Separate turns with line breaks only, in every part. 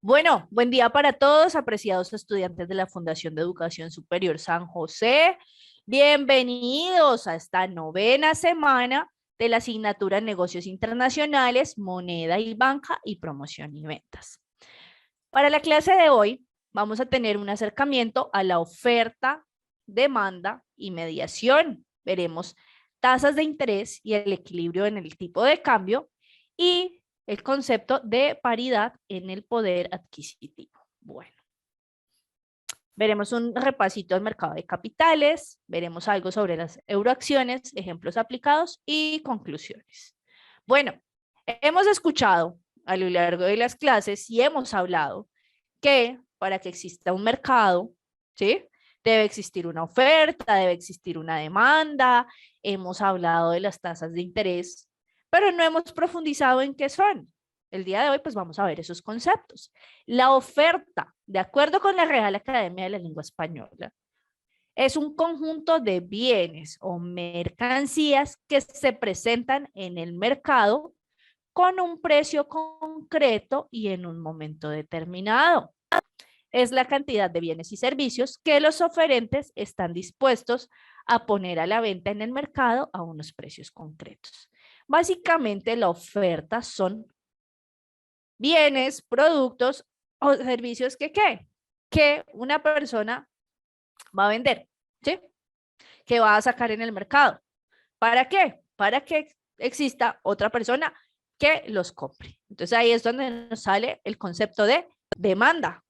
Bueno, buen día para todos, apreciados estudiantes de la Fundación de Educación Superior San José. Bienvenidos a esta novena semana de la asignatura Negocios Internacionales, Moneda y Banca y Promoción y Ventas. Para la clase de hoy vamos a tener un acercamiento a la oferta, demanda y mediación. Veremos tasas de interés y el equilibrio en el tipo de cambio y el concepto de paridad en el poder adquisitivo. Bueno, veremos un repasito del mercado de capitales, veremos algo sobre las euroacciones, ejemplos aplicados y conclusiones. Bueno, hemos escuchado a lo largo de las clases y hemos hablado que para que exista un mercado, ¿sí? Debe existir una oferta, debe existir una demanda, hemos hablado de las tasas de interés, pero no hemos profundizado en qué son. El día de hoy, pues vamos a ver esos conceptos. La oferta, de acuerdo con la Real Academia de la Lengua Española, es un conjunto de bienes o mercancías que se presentan en el mercado con un precio concreto y en un momento determinado. Es la cantidad de bienes y servicios que los oferentes están dispuestos a poner a la venta en el mercado a unos precios concretos. Básicamente, la oferta son bienes, productos o servicios que una persona va a vender, ¿sí? Que va a sacar en el mercado. ¿Para qué? Para que exista otra persona que los compre. Entonces ahí es donde nos sale el concepto de demanda.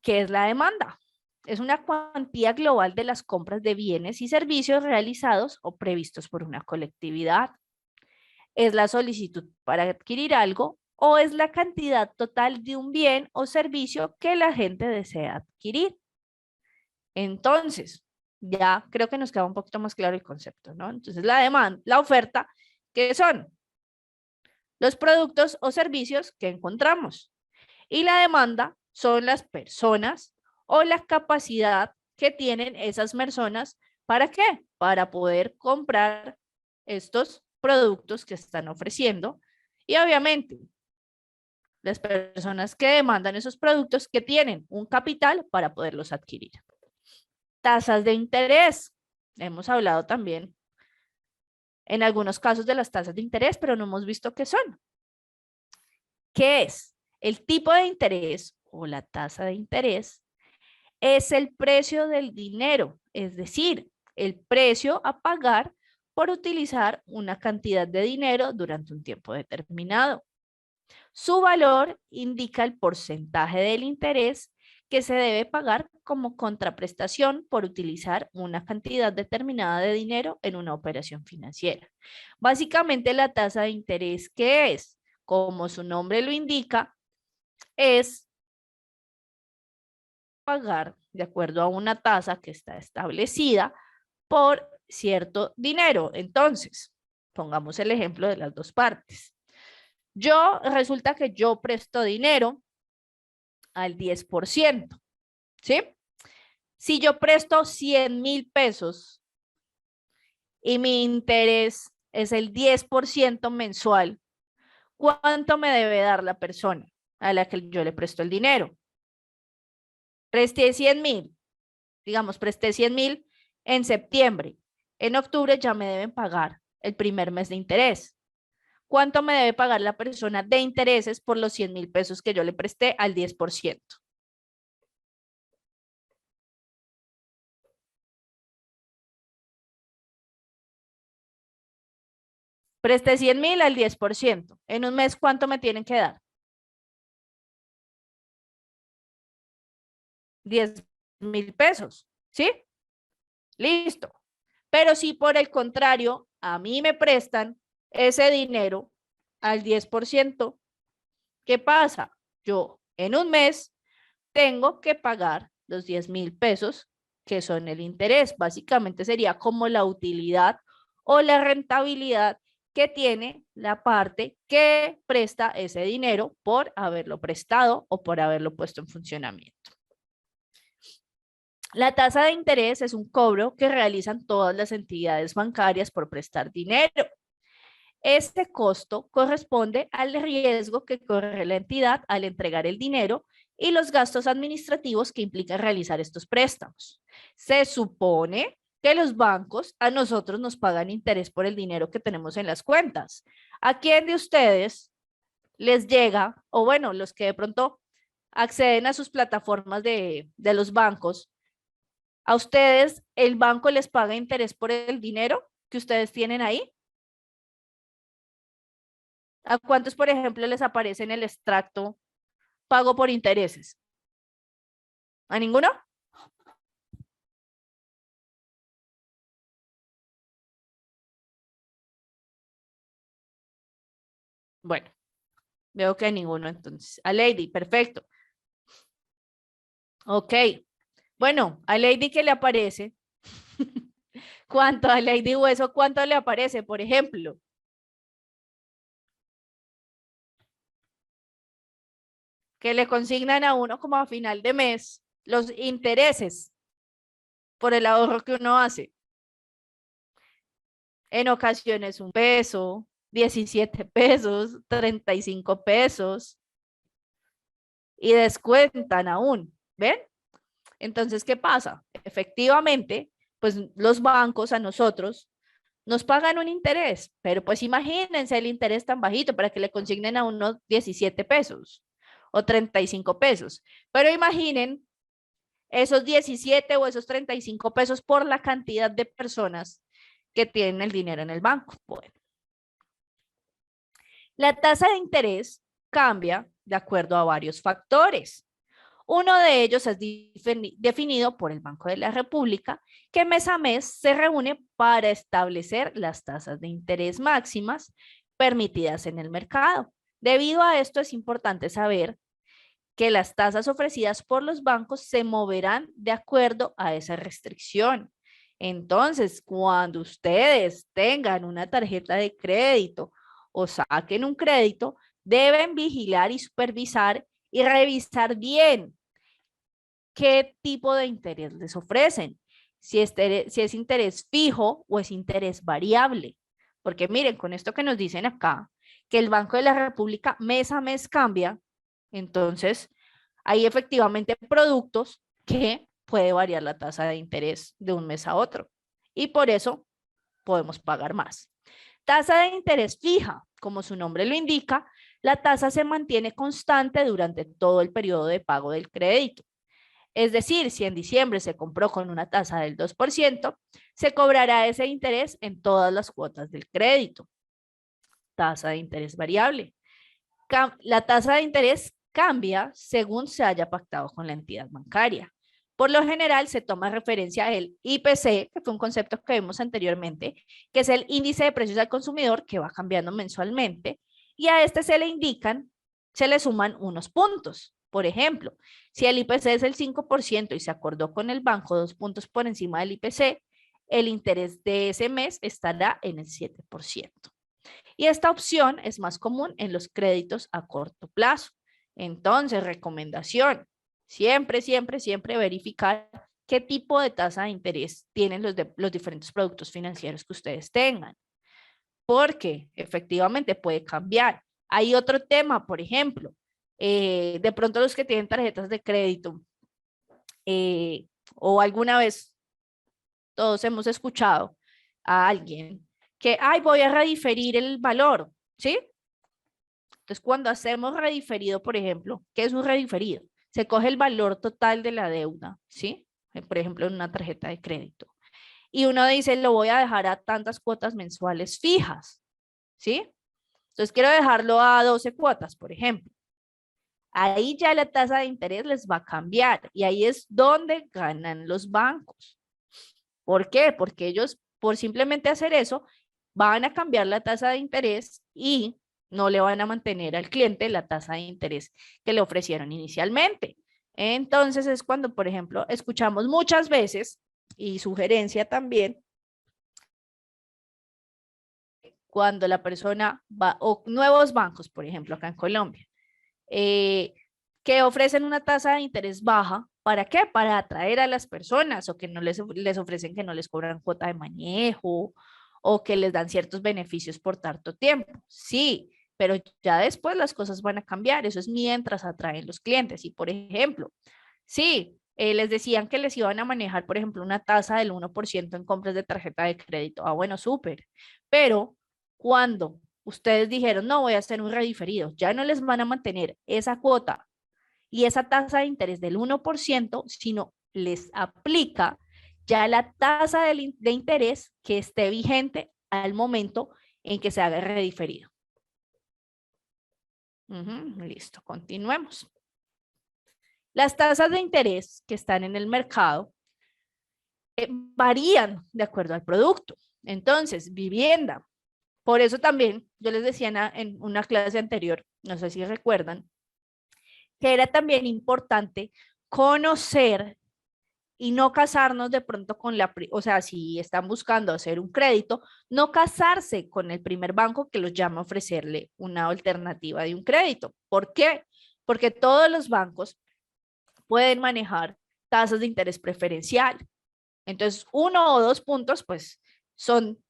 ¿Qué es la demanda? Es una cuantía global de las compras de bienes y servicios realizados o previstos por una colectividad. Es la solicitud para adquirir algo o es la cantidad total de un bien o servicio que la gente desea adquirir. Entonces, ya creo que nos queda un poquito más claro el concepto, ¿no? Entonces, la demanda, la oferta, ¿qué son? Los productos o servicios que encontramos. Y la demanda son las personas o la capacidad que tienen esas personas. ¿Para qué? Para poder comprar estos productos que están ofreciendo. Y obviamente, las personas que demandan esos productos que tienen un capital para poderlos adquirir. Tasas de interés. Hemos hablado también en algunos casos de las tasas de interés, pero no hemos visto qué son. ¿Qué es? El tipo de interés o la tasa de interés es el precio del dinero, es decir, el precio a pagar por utilizar una cantidad de dinero durante un tiempo determinado. Su valor indica el porcentaje del interés que se debe pagar como contraprestación por utilizar una cantidad determinada de dinero en una operación financiera. Básicamente la tasa de interés, ¿qué es? Como su nombre lo indica, es pagar de acuerdo a una tasa que está establecida por cierto dinero. Entonces, pongamos el ejemplo de las dos partes. Resulta que yo presto dinero al 10%, ¿sí? Si yo presto 100,000 pesos y mi interés es el 10% mensual, ¿cuánto me debe dar la persona a la que yo le presto el dinero? Presté 100,000, digamos, presté 100,000 en septiembre. En octubre ya me deben pagar el primer mes de interés. ¿Cuánto me debe pagar la persona de intereses por los 100,000 pesos que yo le presté al 10%? Presté 100,000 al 10%. En un mes, ¿cuánto me tienen que dar? 10,000 pesos, ¿sí? Listo. Pero si por el contrario, a mí me prestan ese dinero al 10%, ¿qué pasa? Yo en un mes tengo que pagar los 10,000 pesos, que son el interés. Básicamente sería como la utilidad o la rentabilidad que tiene la parte que presta ese dinero por haberlo prestado o por haberlo puesto en funcionamiento. La tasa de interés es un cobro que realizan todas las entidades bancarias por prestar dinero. Este costo corresponde al riesgo que corre la entidad al entregar el dinero y los gastos administrativos que implica realizar estos préstamos. Se supone que los bancos a nosotros nos pagan interés por el dinero que tenemos en las cuentas. ¿A quién de ustedes les llega, o bueno, los que de pronto acceden a sus plataformas de los bancos, a ustedes el banco les paga interés por el dinero que ustedes tienen ahí? ¿A cuántos, por ejemplo, les aparece en el extracto pago por intereses? ¿A ninguno? Bueno, veo que a ninguno entonces. A Lady, perfecto. Ok. Bueno, a Lady que le aparece. ¿Cuánto a Lady Hueso? ¿Cuánto le aparece, por ejemplo? Que le consignan a uno como a final de mes los intereses por el ahorro que uno hace. En ocasiones 1 peso, 17 pesos, 35 pesos y descuentan aún, ¿ven? Entonces, ¿qué pasa? Efectivamente, pues los bancos a nosotros nos pagan un interés, pero pues imagínense el interés tan bajito para que le consignen a unos 17 pesos o 35 pesos. Pero imaginen esos 17 o esos 35 pesos por la cantidad de personas que tienen el dinero en el banco. Bueno, la tasa de interés cambia de acuerdo a varios factores. Uno de ellos es definido por el Banco de la República, que mes a mes se reúne para establecer las tasas de interés máximas permitidas en el mercado. Debido a esto es importante saber que las tasas ofrecidas por los bancos se moverán de acuerdo a esa restricción. Entonces, cuando ustedes tengan una tarjeta de crédito o saquen un crédito, deben vigilar y supervisar y revisar bien qué tipo de interés les ofrecen, si es interés fijo o es interés variable. Porque miren, con esto que nos dicen acá, que el Banco de la República mes a mes cambia, entonces hay efectivamente productos que puede variar la tasa de interés de un mes a otro. Y por eso podemos pagar más. Tasa de interés fija, como su nombre lo indica, la tasa se mantiene constante durante todo el periodo de pago del crédito. Es decir, si en diciembre se compró con una tasa del 2%, se cobrará ese interés en todas las cuotas del crédito. Tasa de interés variable. La tasa de interés cambia según se haya pactado con la entidad bancaria. Por lo general se toma referencia al IPC, que fue un concepto que vimos anteriormente, que es el índice de precios al consumidor que va cambiando mensualmente, y a este se le suman unos puntos. Por ejemplo, si el IPC es el 5% y se acordó con el banco 2 puntos por encima del IPC, el interés de ese mes estará en el 7%. Y esta opción es más común en los créditos a corto plazo. Entonces, recomendación, siempre, siempre, siempre verificar qué tipo de tasa de interés tienen los diferentes productos financieros que ustedes tengan, porque efectivamente puede cambiar. Hay otro tema, por ejemplo, de pronto los que tienen tarjetas de crédito o alguna vez todos hemos escuchado a alguien que, ay, voy a rediferir el valor, ¿sí? Entonces, cuando hacemos rediferido, por ejemplo, ¿qué es un rediferido? Se coge el valor total de la deuda, ¿sí? Por ejemplo, en una tarjeta de crédito. Y uno dice, lo voy a dejar a tantas cuotas mensuales fijas, ¿sí? Entonces, quiero dejarlo a 12 cuotas, por ejemplo. Ahí ya la tasa de interés les va a cambiar y ahí es donde ganan los bancos. ¿Por qué? Porque ellos, por simplemente hacer eso, van a cambiar la tasa de interés y no le van a mantener al cliente la tasa de interés que le ofrecieron inicialmente. Entonces es cuando, por ejemplo, escuchamos muchas veces, y sugerencia también, cuando la persona va, o nuevos bancos, por ejemplo, acá en Colombia, eh, que ofrecen una tasa de interés baja. ¿Para qué? Para atraer a las personas o que no les ofrecen que no les cobran cuota de manejo o que les dan ciertos beneficios por tanto tiempo. Sí, pero ya después las cosas van a cambiar. Eso es mientras atraen los clientes. Y por ejemplo, sí, les decían que les iban a manejar, por ejemplo, una tasa del 1% en compras de tarjeta de crédito. Ah, bueno, súper. Pero cuando ustedes dijeron, no, voy a hacer un rediferido, ya no les van a mantener esa cuota y esa tasa de interés del 1%, sino les aplica ya la tasa de interés que esté vigente al momento en que se haga el rediferido. Listo, continuemos. Las tasas de interés que están en el mercado varían de acuerdo al producto. Entonces, vivienda. Por eso también yo les decía en una clase anterior, no sé si recuerdan, que era también importante conocer y no casarnos de pronto con o sea, si están buscando hacer un crédito, no casarse con el primer banco que los llama a ofrecerle una alternativa de un crédito. ¿Por qué? Porque todos los bancos pueden manejar tasas de interés preferencial. Entonces, 1 o 2 puntos, pues, son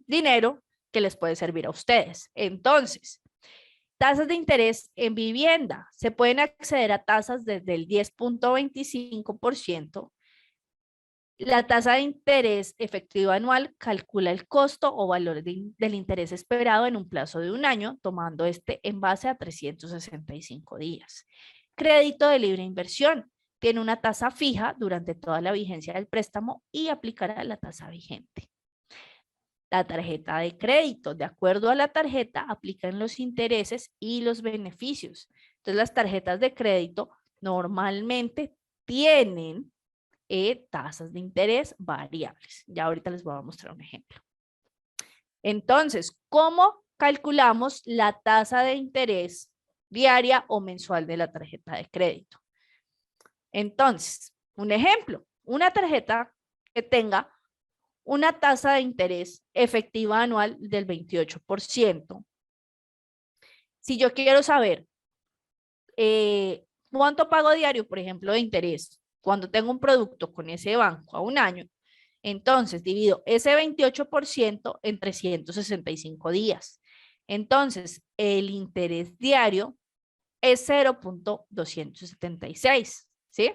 dinero que les puede servir a ustedes. Entonces, tasas de interés en vivienda. Se pueden acceder a tasas desde el 10.25%. La tasa de interés efectivo anual calcula el costo o valor del interés esperado en un plazo de un año, tomando este en base a 365 días. Crédito de libre inversión. Tiene una tasa fija durante toda la vigencia del préstamo y aplicará la tasa vigente. La tarjeta de crédito. De acuerdo a la tarjeta, aplican los intereses y los beneficios. Entonces, las tarjetas de crédito normalmente tienen tasas de interés variables. Ya ahorita les voy a mostrar un ejemplo. Entonces, ¿cómo calculamos la tasa de interés diaria o mensual de la tarjeta de crédito? Entonces, un ejemplo, una tarjeta que tenga una tasa de interés efectiva anual del 28%. Si yo quiero saber cuánto pago diario, por ejemplo, de interés, cuando tengo un producto con ese banco a un año, entonces divido ese 28% en 365 días. Entonces, el interés diario es 0.276, ¿sí?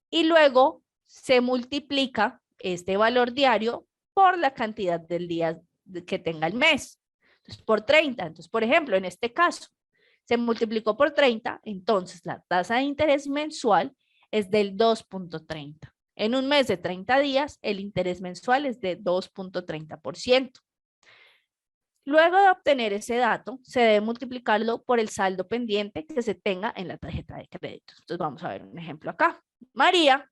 Y luego se multiplica este valor diario por la cantidad del día que tenga el mes. Entonces, por 30. Entonces, por ejemplo, en este caso, se multiplicó por 30, entonces la tasa de interés mensual es del 2.30. En un mes de 30 días, el interés mensual es de 2.30%. Luego de obtener ese dato, se debe multiplicarlo por el saldo pendiente que se tenga en la tarjeta de crédito. Entonces, vamos a ver un ejemplo acá. María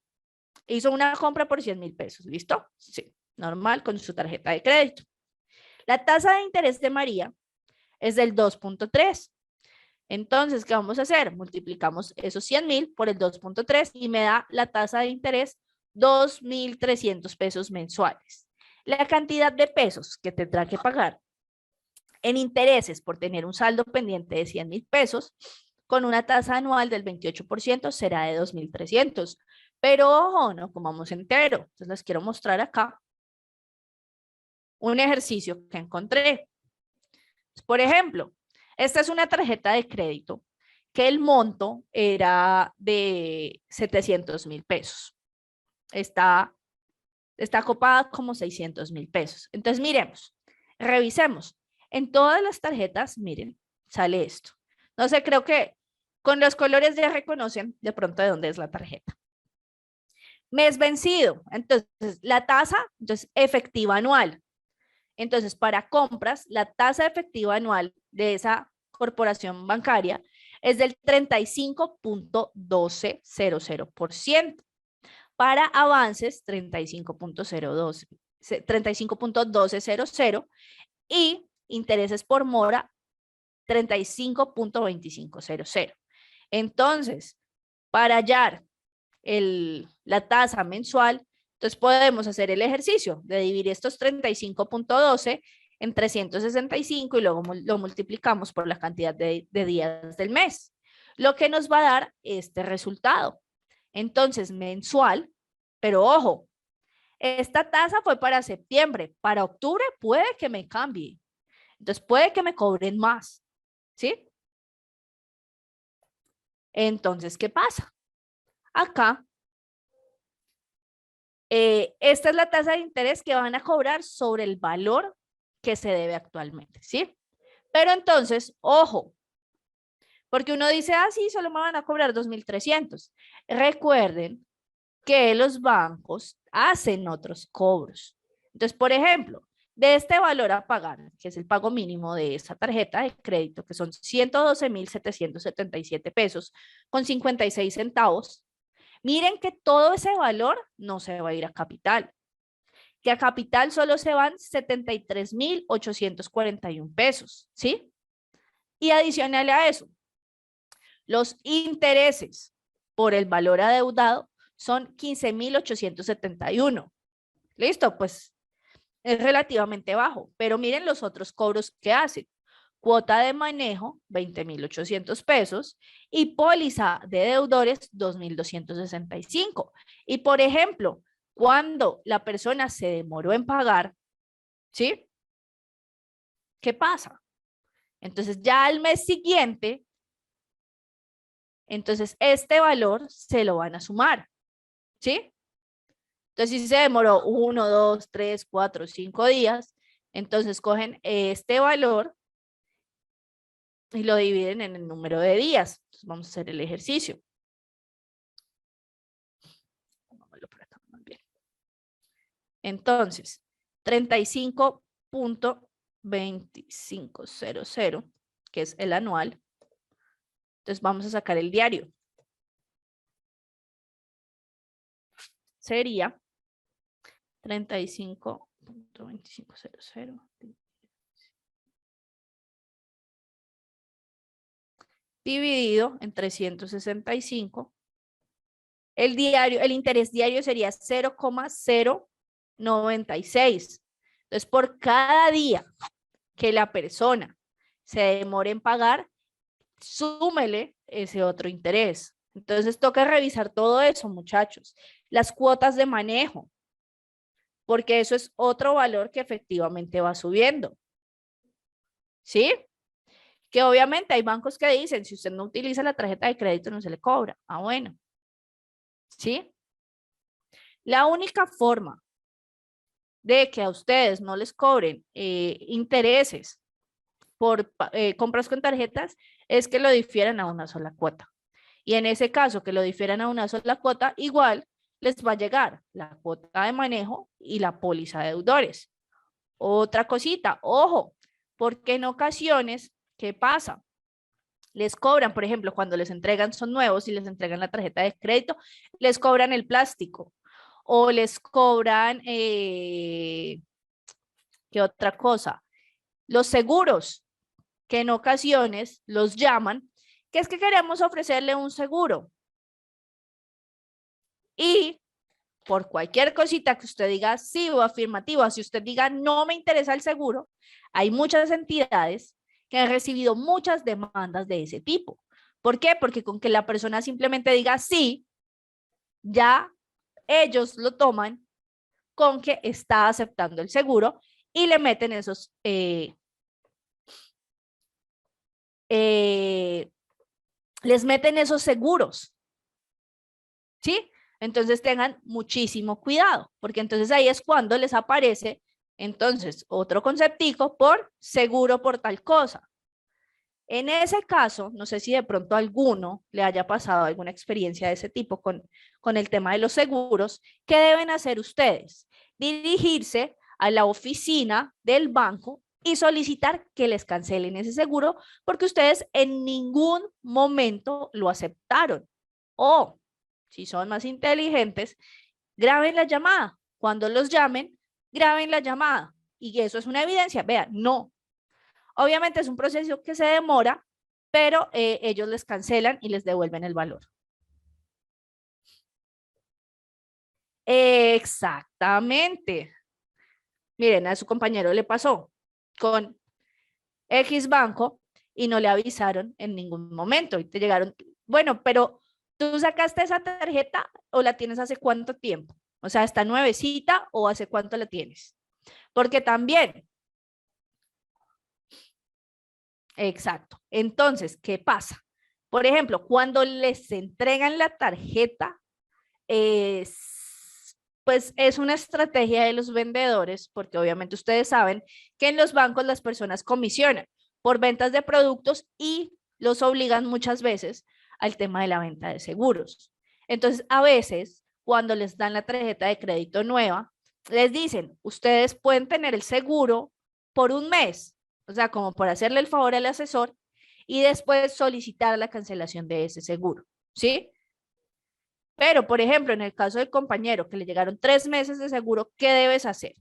hizo una compra por 100,000 pesos, ¿listo? Sí, normal con su tarjeta de crédito. La tasa de interés de María es del 2.3. Entonces, ¿qué vamos a hacer? Multiplicamos esos 100,000 por el 2.3 y me da la tasa de interés 2.300 pesos mensuales. La cantidad de pesos que tendrá que pagar en intereses por tener un saldo pendiente de 100,000 pesos con una tasa anual del 28% será de 2.300. Pero ojo, no comamos entero. Entonces les quiero mostrar acá un ejercicio que encontré. Por ejemplo, esta es una tarjeta de crédito que el monto era de 700,000 pesos. Está copada como 600,000 pesos. Entonces, miremos, revisemos. En todas las tarjetas, miren, sale esto. No sé, creo que con los colores ya reconocen de pronto de dónde es la tarjeta. Mes vencido. Entonces, la tasa, entonces, efectiva anual. Entonces, para compras, la tasa efectiva anual de esa corporación bancaria es del 35.1200%. Para avances, 35.1200 y intereses por mora, 35.2500. Entonces, para hallar la tasa mensual, entonces podemos hacer el ejercicio de dividir estos 35.12 en 365 y luego lo multiplicamos por la cantidad de días del mes, lo que nos va a dar este resultado. Entonces, mensual, pero ojo, Esta tasa fue para septiembre, para octubre puede que me cambie. Entonces puede que me cobren más, ¿sí? Entonces, ¿qué pasa? Acá, esta es la tasa de interés que van a cobrar sobre el valor que se debe actualmente, ¿sí? Pero entonces, ojo, porque uno dice, ah, sí, solo me van a cobrar 2.300. Recuerden que los bancos hacen otros cobros. Entonces, por ejemplo, de este valor a pagar, que es el pago mínimo de esa tarjeta de crédito, que son 112.777 pesos con 56 centavos, miren que todo ese valor no se va a ir a capital, que a capital solo se van 73.841 pesos, ¿sí? Y adicional a eso, los intereses por el valor adeudado son 15.871. ¿Listo? Pues es relativamente bajo, pero miren los otros cobros que hacen. Cuota de manejo, 20.800 pesos, y póliza de deudores, 2.265. Y por ejemplo, cuando la persona se demoró en pagar, ¿sí? ¿Qué pasa? Entonces ya al mes siguiente, entonces este valor se lo van a sumar, ¿sí? Entonces, si se demoró 1, 2, 3, 4, 5 días, entonces cogen este valor y lo dividen en el número de días. Entonces, vamos a hacer el ejercicio. Por acá, muy bien. Entonces, 35.2500, que es el anual. Entonces, vamos a sacar el diario. Sería 35.2500 dividido en 365. El diario, el interés diario sería 0,096. Entonces, por cada día que la persona se demore en pagar, súmele ese otro interés. Entonces, toca revisar todo eso, muchachos. Las cuotas de manejo, porque eso es otro valor que efectivamente va subiendo. ¿Sí? Que obviamente hay bancos que dicen, si usted no utiliza la tarjeta de crédito, no se le cobra. Ah, bueno. ¿Sí? La única forma de que a ustedes no les cobren intereses por compras con tarjetas es que lo difieran a una sola cuota. Y en ese caso que lo difieran a una sola cuota, igual les va a llegar la cuota de manejo y la póliza de deudores. Otra cosita, ojo, porque en ocasiones, ¿qué pasa? Les cobran, por ejemplo, cuando les entregan, son nuevos y les entregan la tarjeta de crédito, les cobran el plástico o les cobran, ¿qué otra cosa? Los seguros, que en ocasiones los llaman, que es que queremos ofrecerle un seguro. Y por cualquier cosita que usted diga sí o afirmativa, si usted diga no me interesa el seguro, hay muchas entidades que han recibido muchas demandas de ese tipo. ¿Por qué? Porque con que la persona simplemente diga sí, ya ellos lo toman con que está aceptando el seguro y le meten esos les meten esos seguros, ¿sí? Entonces tengan muchísimo cuidado, porque entonces ahí es cuando les aparece entonces otro conceptico por seguro por tal cosa. En ese caso, no sé si de pronto a alguno le haya pasado alguna experiencia de ese tipo con el tema de los seguros. ¿Qué deben hacer ustedes? Dirigirse a la oficina del banco y solicitar que les cancelen ese seguro porque ustedes en ningún momento lo aceptaron. O, si son más inteligentes, graben la llamada. Cuando los llamen, graben la llamada. Y eso es una evidencia. Vean, no. Obviamente es un proceso que se demora, pero ellos les cancelan y les devuelven el valor. Exactamente. Miren, a su compañero le pasó con X banco y no le avisaron en ningún momento y te llegaron, bueno, pero ¿tú sacaste esa tarjeta o la tienes hace cuánto tiempo? O sea, ¿está nuevecita o hace cuánto la tienes? Porque también, exacto. Entonces, ¿qué pasa? Por ejemplo, cuando les entregan la tarjeta, pues es una estrategia de los vendedores, porque obviamente ustedes saben que en los bancos las personas comisionan por ventas de productos y los obligan muchas veces al tema de la venta de seguros. Entonces, a veces, cuando les dan la tarjeta de crédito nueva, les dicen, ustedes pueden tener el seguro por un mes, o sea, como por hacerle el favor al asesor y después solicitar la cancelación de ese seguro, ¿sí? Pero, por ejemplo, en el caso del compañero que le llegaron 3 meses de seguro, ¿qué debes hacer?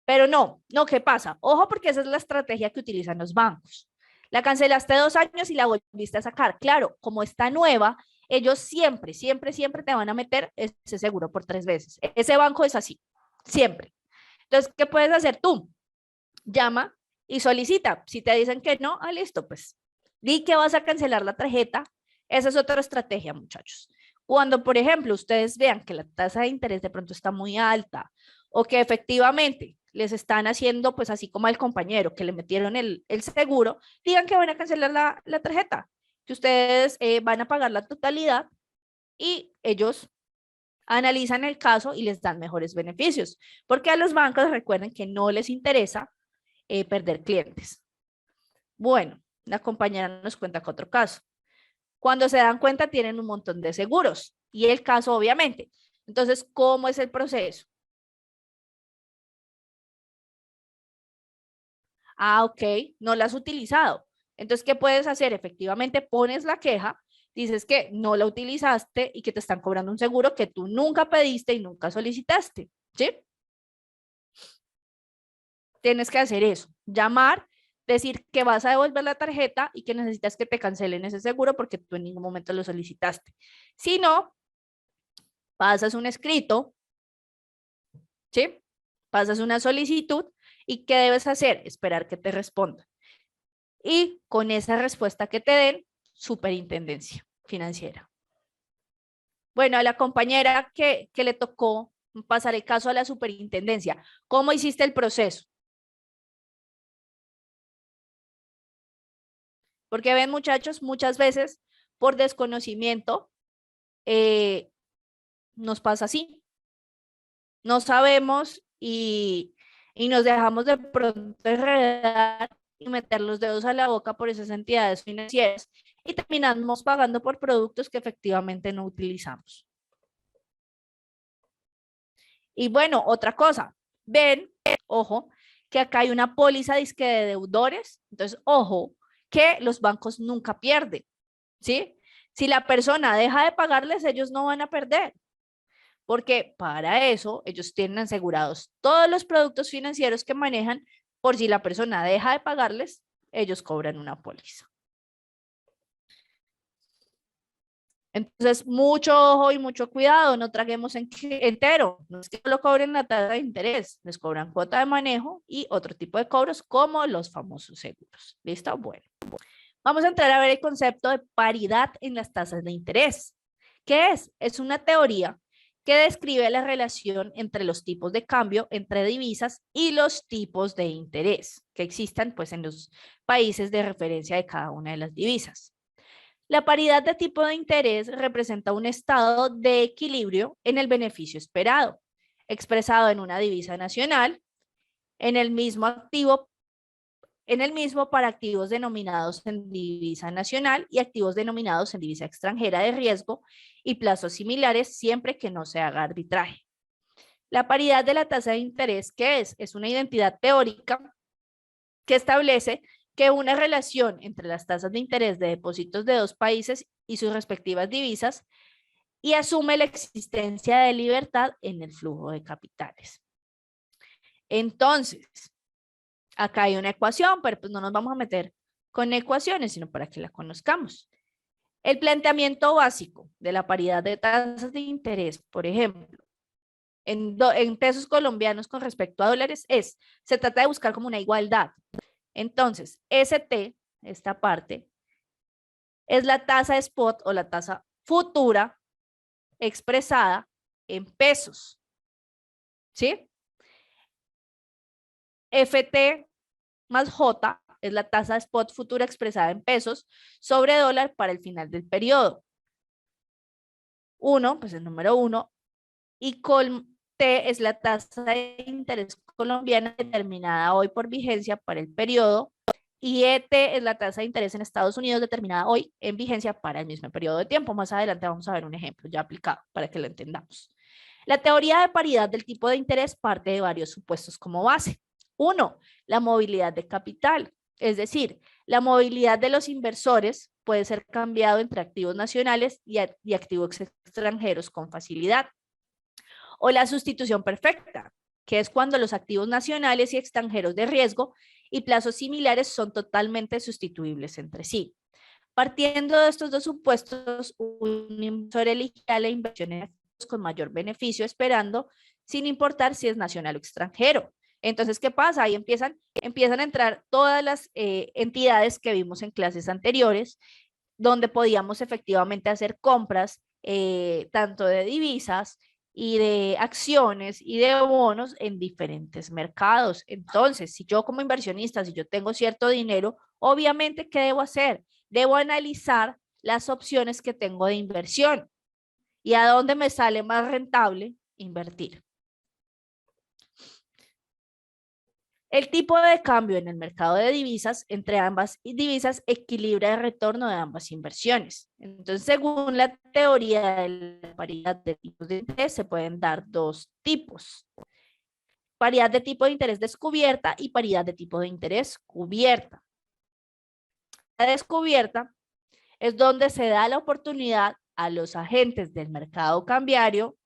Pero no, ¿qué pasa? Ojo, porque esa es la estrategia que utilizan los bancos. La cancelaste 2 años y la volviste a sacar. Claro, como está nueva, ellos siempre te van a meter ese seguro por 3 veces. Ese banco es así, siempre. Entonces, ¿qué puedes hacer tú? Llama y solicita. Si te dicen que no, listo, pues di que vas a cancelar la tarjeta. Esa es otra estrategia, muchachos. Cuando, por ejemplo, ustedes vean que la tasa de interés de pronto está muy alta o que efectivamente les están haciendo, pues así como al compañero que le metieron el seguro, digan que van a cancelar la tarjeta, que ustedes van a pagar la totalidad y ellos analizan el caso y les dan mejores beneficios, porque a los bancos recuerden que no les interesa perder clientes. Bueno, la compañera nos cuenta que otro caso. Cuando se dan cuenta tienen un montón de seguros y el caso obviamente. Entonces, ¿cómo es el proceso? Ok, no la has utilizado. Entonces, ¿qué puedes hacer? Efectivamente, pones la queja, dices que no la utilizaste y que te están cobrando un seguro que tú nunca pediste y nunca solicitaste, ¿sí? Tienes que hacer eso, llamar, decir que vas a devolver la tarjeta y que necesitas que te cancelen ese seguro porque tú en ningún momento lo solicitaste. Si no, pasas un escrito, ¿sí? Pasas una solicitud y ¿qué debes hacer? Esperar que te respondan. Y con esa respuesta que te den, superintendencia financiera. Bueno, a la compañera que le tocó pasar el caso a la superintendencia, ¿cómo hiciste el proceso? Porque ven muchachos, muchas veces por desconocimiento eh, nos pasa así. No sabemos y nos dejamos de pronto enredar y meter los dedos a la boca por esas entidades financieras y terminamos pagando por productos que efectivamente no utilizamos. Y bueno, otra cosa, ven, ojo, que acá hay una póliza disque de deudores, entonces, ojo, que los bancos nunca pierden, ¿sí? Si la persona deja de pagarles, ellos no van a perder, porque para eso ellos tienen asegurados todos los productos financieros que manejan, por si la persona deja de pagarles, ellos cobran una póliza. Entonces, mucho ojo y mucho cuidado, no traguemos entero. No es que lo cobren la tasa de interés, les cobran cuota de manejo y otro tipo de cobros como los famosos seguros. ¿Listo? Bueno, vamos a entrar a ver el concepto de paridad en las tasas de interés. ¿Qué es? Es una teoría que describe la relación entre los tipos de cambio entre divisas y los tipos de interés que existan pues en los países de referencia de cada una de las divisas. La paridad de tipo de interés representa un estado de equilibrio en el beneficio esperado, expresado en una divisa nacional, en el mismo activo, en el mismo para activos denominados en divisa nacional y activos denominados en divisa extranjera de riesgo y plazos similares siempre que no se haga arbitraje. La paridad de la tasa de interés, ¿qué es? Es una identidad teórica que establece que una relación entre las tasas de interés de depósitos de dos países y sus respectivas divisas y asume la existencia de libertad en el flujo de capitales. Entonces, acá hay una ecuación, pero pues no nos vamos a meter con ecuaciones, sino para que la conozcamos. El planteamiento básico de la paridad de tasas de interés, por ejemplo, en pesos colombianos con respecto a dólares se trata de buscar como una igualdad. Entonces, ST, esta parte, es la tasa spot o la tasa futura expresada en pesos, ¿sí? FT más J es la tasa spot futura expresada en pesos sobre dólar para el final del periodo. 1, pues el número 1, y T es la tasa de interés colombiana determinada hoy por vigencia para el periodo, y ET es la tasa de interés en Estados Unidos determinada hoy en vigencia para el mismo periodo de tiempo. Más adelante vamos a ver un ejemplo ya aplicado para que lo entendamos. La teoría de paridad del tipo de interés parte de varios supuestos como base. 1, la movilidad de capital, es decir, la movilidad de los inversores puede ser cambiado entre activos nacionales y activos extranjeros con facilidad. O la sustitución perfecta, que es cuando los activos nacionales y extranjeros de riesgo y plazos similares son totalmente sustituibles entre sí. Partiendo de estos dos supuestos, un inversor elegirá la inversión en activos con mayor beneficio, esperando, sin importar si es nacional o extranjero. Entonces, ¿qué pasa? Ahí empiezan a entrar todas las entidades que vimos en clases anteriores, donde podíamos efectivamente hacer compras tanto de divisas y de acciones y de bonos en diferentes mercados. Entonces, si yo como inversionista, si yo tengo cierto dinero, obviamente, ¿qué debo hacer? Debo analizar las opciones que tengo de inversión y a dónde me sale más rentable invertir. El tipo de cambio en el mercado de divisas entre ambas divisas equilibra el retorno de ambas inversiones. Entonces, según la teoría de la paridad de tipos de interés, se pueden dar dos tipos. Paridad de tipo de interés descubierta y paridad de tipo de interés cubierta. La descubierta es donde se da la oportunidad a los agentes del mercado cambiario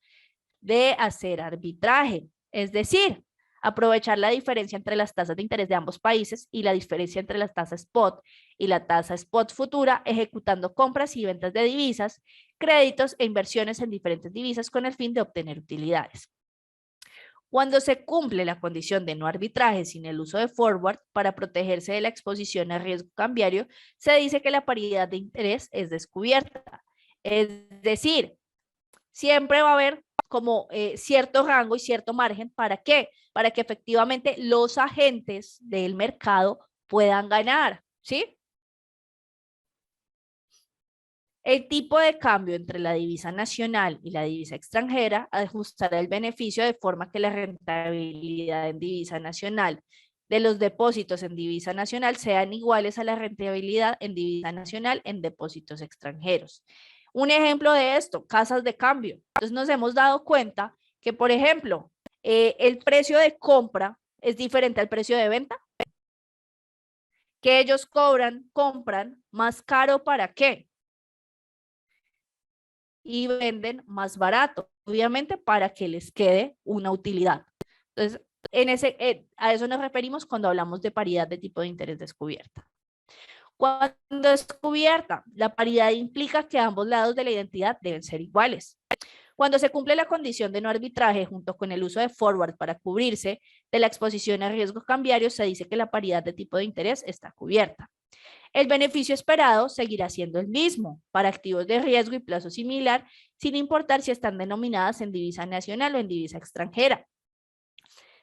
de hacer arbitraje, es decir, aprovechar la diferencia entre las tasas de interés de ambos países y la diferencia entre la tasa spot y la tasa spot futura, ejecutando compras y ventas de divisas, créditos e inversiones en diferentes divisas con el fin de obtener utilidades. Cuando se cumple la condición de no arbitraje sin el uso de forward para protegerse de la exposición a riesgo cambiario, se dice que la paridad de interés es descubierta. Es decir, siempre va a haber como cierto rango y cierto margen. ¿Para qué? Para que efectivamente los agentes del mercado puedan ganar, ¿sí? El tipo de cambio entre la divisa nacional y la divisa extranjera ajustará el beneficio de forma que la rentabilidad en divisa nacional de los depósitos en divisa nacional sean iguales a la rentabilidad en divisa nacional en depósitos extranjeros. Un ejemplo de esto, casas de cambio. Entonces nos hemos dado cuenta que, por ejemplo, el precio de compra es diferente al precio de venta, que ellos compran más caro. ¿Para qué? Y venden más barato, obviamente para que les quede una utilidad. Entonces, a eso nos referimos cuando hablamos de paridad de tipo de interés descubierta. Cuando es cubierta, la paridad implica que ambos lados de la identidad deben ser iguales. Cuando se cumple la condición de no arbitraje junto con el uso de forward para cubrirse de la exposición a riesgos cambiarios, se dice que la paridad de tipo de interés está cubierta. El beneficio esperado seguirá siendo el mismo para activos de riesgo y plazo similar, sin importar si están denominadas en divisa nacional o en divisa extranjera.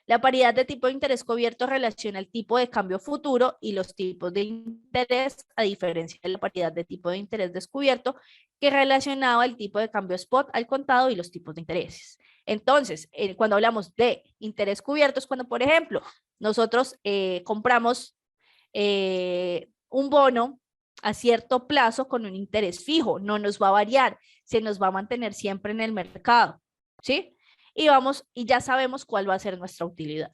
La paridad de tipo de interés cubierto relaciona el tipo de cambio futuro y los tipos de interés, a diferencia de la paridad de tipo de interés descubierto, que relacionaba el tipo de cambio spot al contado y los tipos de intereses. Entonces, cuando hablamos de interés cubierto es cuando, por ejemplo, nosotros compramos un bono a cierto plazo con un interés fijo, no nos va a variar, se nos va a mantener siempre en el mercado, ¿sí? Y ya sabemos cuál va a ser nuestra utilidad.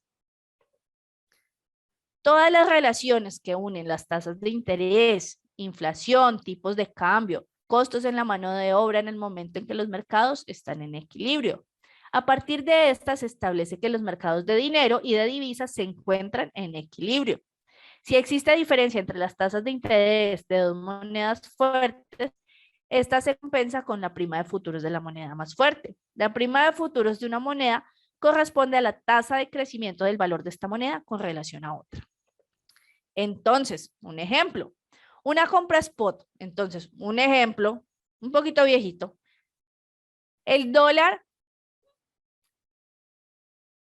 Todas las relaciones que unen las tasas de interés, inflación, tipos de cambio, costos en la mano de obra en el momento en que los mercados están en equilibrio. A partir de estas se establece que los mercados de dinero y de divisas se encuentran en equilibrio. Si existe diferencia entre las tasas de interés de dos monedas fuertes, esta se compensa con la prima de futuros de la moneda más fuerte. La prima de futuros de una moneda corresponde a la tasa de crecimiento del valor de esta moneda con relación a otra. Entonces, un ejemplo, Una compra spot, entonces, un ejemplo, un poquito viejito. El dólar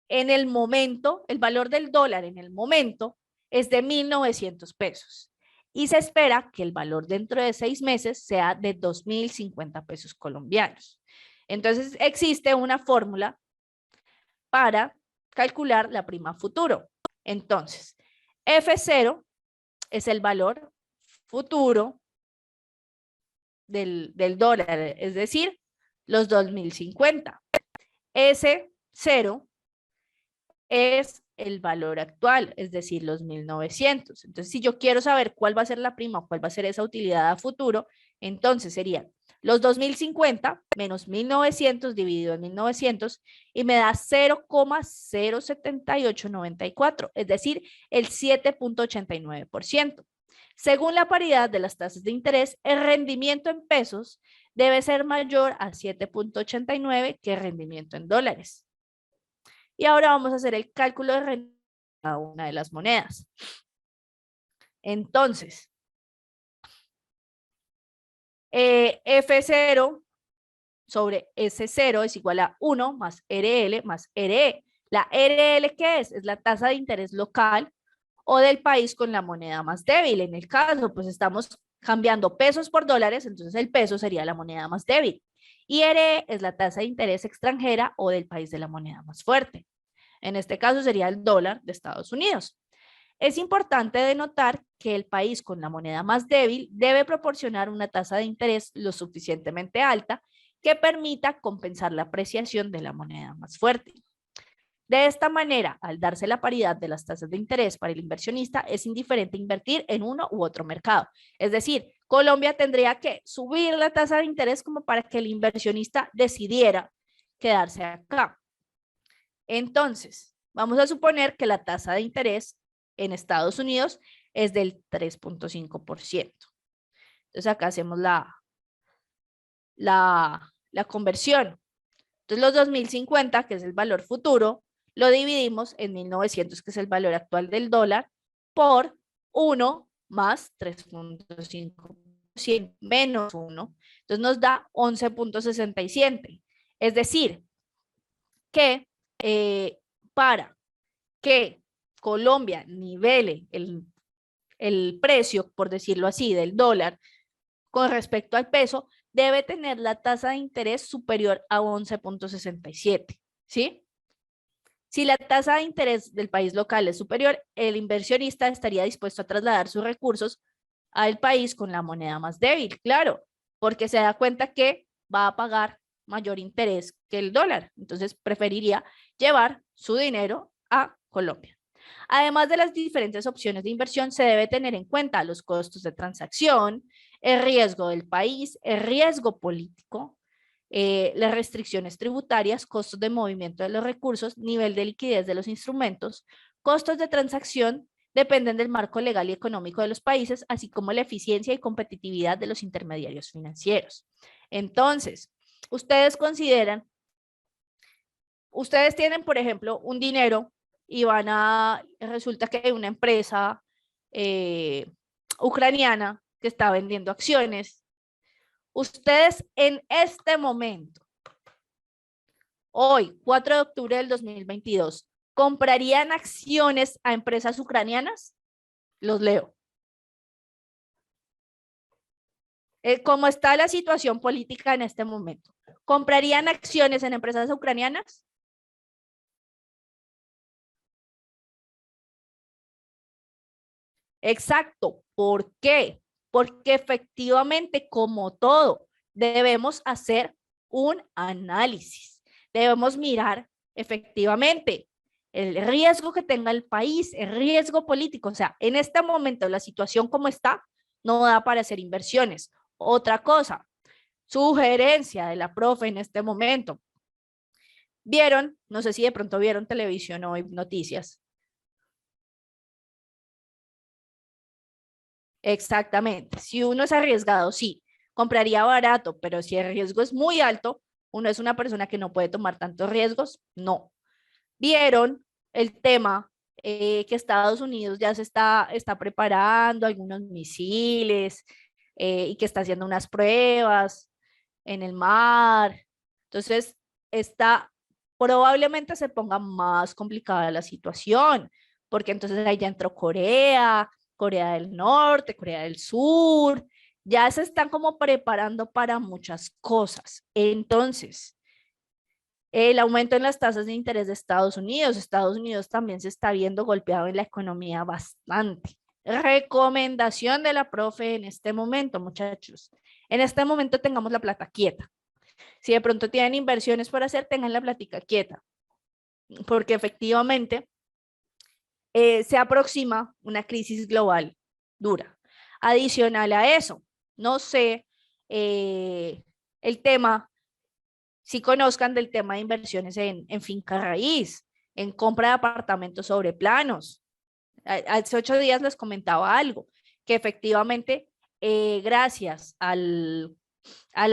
en el momento, el valor del dólar en el momento es de 1.900 pesos. Y se espera que el valor dentro de 6 meses sea de 2.050 pesos colombianos. Entonces, existe una fórmula para calcular la prima futuro. Entonces, F0 es el valor futuro del dólar, es decir, los 2.050. S0 es el valor actual, es decir, los 1.900. Entonces, si yo quiero saber cuál va a ser la prima o cuál va a ser esa utilidad a futuro, entonces serían los 2.050 menos 1.900 dividido en 1.900 y me da 0,07894, es decir, el 7,89%. Según la paridad de las tasas de interés, el rendimiento en pesos debe ser mayor a 7,89 que el rendimiento en dólares. Y ahora vamos a hacer el cálculo de rendimiento de cada una de las monedas. Entonces, F0 sobre S0 es igual a 1 más RL más RE. ¿La RL qué es? Es la tasa de interés local o del país con la moneda más débil. En el caso, pues estamos cambiando pesos por dólares, entonces el peso sería la moneda más débil. Y RE es la tasa de interés extranjera o del país de la moneda más fuerte. En este caso sería el dólar de Estados Unidos. Es importante denotar que el país con la moneda más débil debe proporcionar una tasa de interés lo suficientemente alta que permita compensar la apreciación de la moneda más fuerte. De esta manera, al darse la paridad de las tasas de interés para el inversionista, es indiferente invertir en uno u otro mercado. Es decir, Colombia tendría que subir la tasa de interés como para que el inversionista decidiera quedarse acá. Entonces, vamos a suponer que la tasa de interés en Estados Unidos es del 3,5%. Entonces, acá hacemos la conversión. Entonces, los 2.050, que es el valor futuro, lo dividimos en 1.900, que es el valor actual del dólar, por 1 más 3,5% menos 1. Entonces, nos da 11,67. Es decir, que para que Colombia nivele el precio, por decirlo así, del dólar con respecto al peso, debe tener la tasa de interés superior a 11,67, ¿sí? Si la tasa de interés del país local es superior, el inversionista estaría dispuesto a trasladar sus recursos al país con la moneda más débil, claro, porque se da cuenta que va a pagar mayor interés que el dólar. Entonces preferiría llevar su dinero a Colombia. Además de las diferentes opciones de inversión, se debe tener en cuenta los costos de transacción, el riesgo del país, el riesgo político, las restricciones tributarias, costos de movimiento de los recursos, nivel de liquidez de los instrumentos, costos de transacción, dependen del marco legal y económico de los países, así como la eficiencia y competitividad de los intermediarios financieros. Entonces, ustedes consideran, ustedes tienen, por ejemplo, un dinero y resulta que hay una empresa ucraniana que está vendiendo acciones. Ustedes en este momento, hoy, 4 de octubre del 2022, ¿comprarían acciones a empresas ucranianas? Los leo. ¿Cómo está la situación política en este momento? ¿Comprarían acciones en empresas ucranianas? Exacto. ¿Por qué? Porque efectivamente, como todo, debemos hacer un análisis. Debemos mirar efectivamente el riesgo que tenga el país, el riesgo político. O sea, en este momento la situación como está no da para hacer inversiones. Otra cosa, sugerencia de la profe en este momento. ¿Vieron? No sé si de pronto vieron televisión o noticias. Exactamente. Si uno es arriesgado, sí, compraría barato, pero si el riesgo es muy alto, uno es una persona que no puede tomar tantos riesgos, no. Vieron el tema que Estados Unidos ya está preparando algunos misiles y que está haciendo unas pruebas en el mar. Entonces, probablemente se ponga más complicada la situación, porque entonces ahí ya entró Corea, Corea del Norte, Corea del Sur, ya se están como preparando para muchas cosas. Entonces, el aumento en las tasas de interés de Estados Unidos también se está viendo golpeado en la economía bastante. Recomendación de la profe en este momento, muchachos. En este momento tengamos la plata quieta. Si de pronto tienen inversiones por hacer, tengan la platica quieta, porque efectivamente se aproxima una crisis global dura. Adicional a eso, no sé el tema, si conozcan del tema de inversiones en finca raíz, en compra de apartamentos sobre planos. Hace 8 días les comentaba algo, que efectivamente, gracias al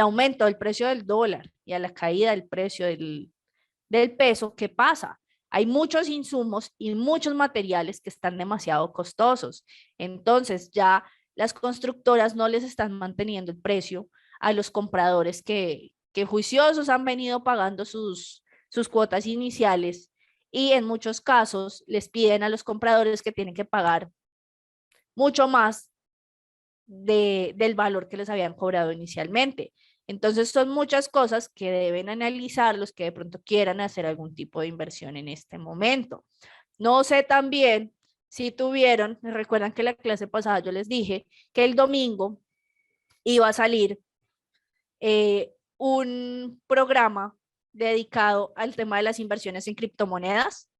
aumento del precio del dólar y a la caída del precio del peso, ¿qué pasa? Hay muchos insumos y muchos materiales que están demasiado costosos. Entonces ya las constructoras no les están manteniendo el precio a los compradores que juiciosos han venido pagando sus cuotas iniciales, y en muchos casos les piden a los compradores que tienen que pagar mucho más del valor que les habían cobrado inicialmente. Entonces son muchas cosas que deben analizar los que de pronto quieran hacer algún tipo de inversión en este momento. No sé también si tuvieron, recuerdan que la clase pasada yo les dije que el domingo iba a salir un programa dedicado al tema de las inversiones en criptomonedas.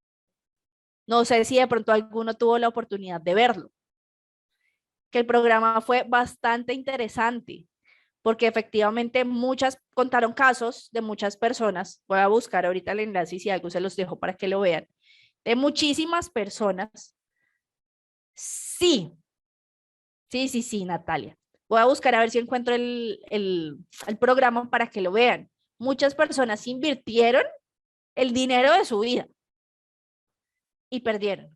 No sé si de pronto alguno tuvo la oportunidad de verlo, que el programa fue bastante interesante, porque efectivamente muchas contaron casos de muchas personas. Voy a buscar ahorita el enlace y si algo se los dejo para que lo vean. De muchísimas personas. Sí, sí, Natalia. Voy a buscar a ver si encuentro el programa para que lo vean. Muchas personas invirtieron el dinero de su vida y perdieron.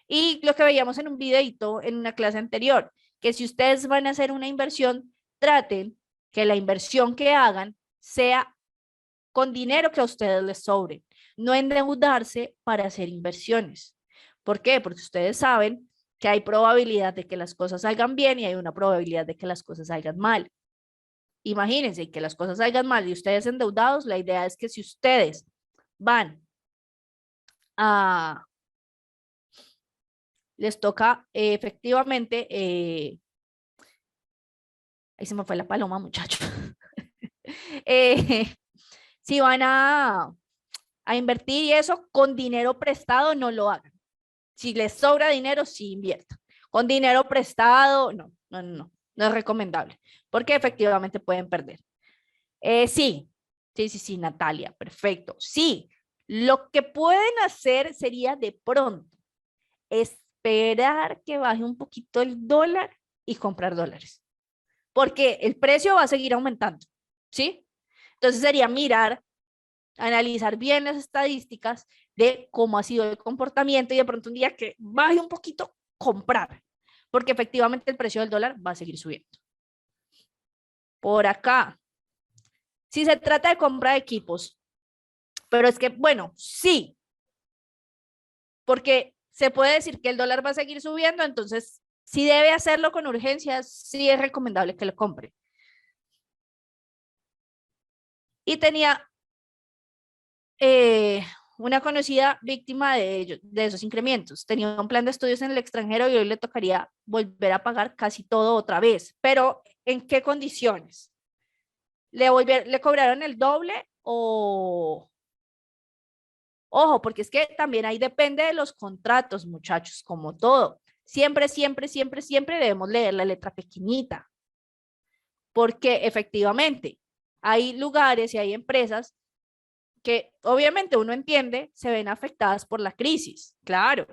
Y lo que veíamos en un videito en una clase anterior, que si ustedes van a hacer una inversión, traten que la inversión que hagan sea con dinero que a ustedes les sobre, no endeudarse para hacer inversiones. ¿Por qué? Porque ustedes saben que hay probabilidad de que las cosas salgan bien y hay una probabilidad de que las cosas salgan mal. Imagínense que las cosas salgan mal y ustedes endeudados, la idea es que si ustedes van a, les toca efectivamente, ahí se me fue la paloma, muchacho. eh, si van a invertir y eso con dinero prestado, no lo hagan. Si les sobra dinero, sí inviertan. Con dinero prestado, no es recomendable, porque efectivamente pueden perder. Sí, Natalia, perfecto. Sí, lo que pueden hacer sería de pronto esperar que baje un poquito el dólar y comprar dólares, porque el precio va a seguir aumentando, ¿sí? Entonces sería mirar, analizar bien las estadísticas de cómo ha sido el comportamiento y de pronto un día que baje un poquito, comprar, porque efectivamente el precio del dólar va a seguir subiendo. Por acá, si se trata de compra de equipos, pero es que, bueno, sí, porque se puede decir que el dólar va a seguir subiendo, entonces si debe hacerlo con urgencia, sí es recomendable que lo compre. Y tenía una conocida víctima de esos incrementos. Tenía un plan de estudios en el extranjero y hoy le tocaría volver a pagar casi todo otra vez. Pero, ¿en qué condiciones? ¿Le cobraron el doble o...? Ojo, porque es que también ahí depende de los contratos, muchachos, como todo. Siempre debemos leer la letra pequeñita, porque efectivamente hay lugares y hay empresas que obviamente uno entiende, se ven afectadas por la crisis, claro,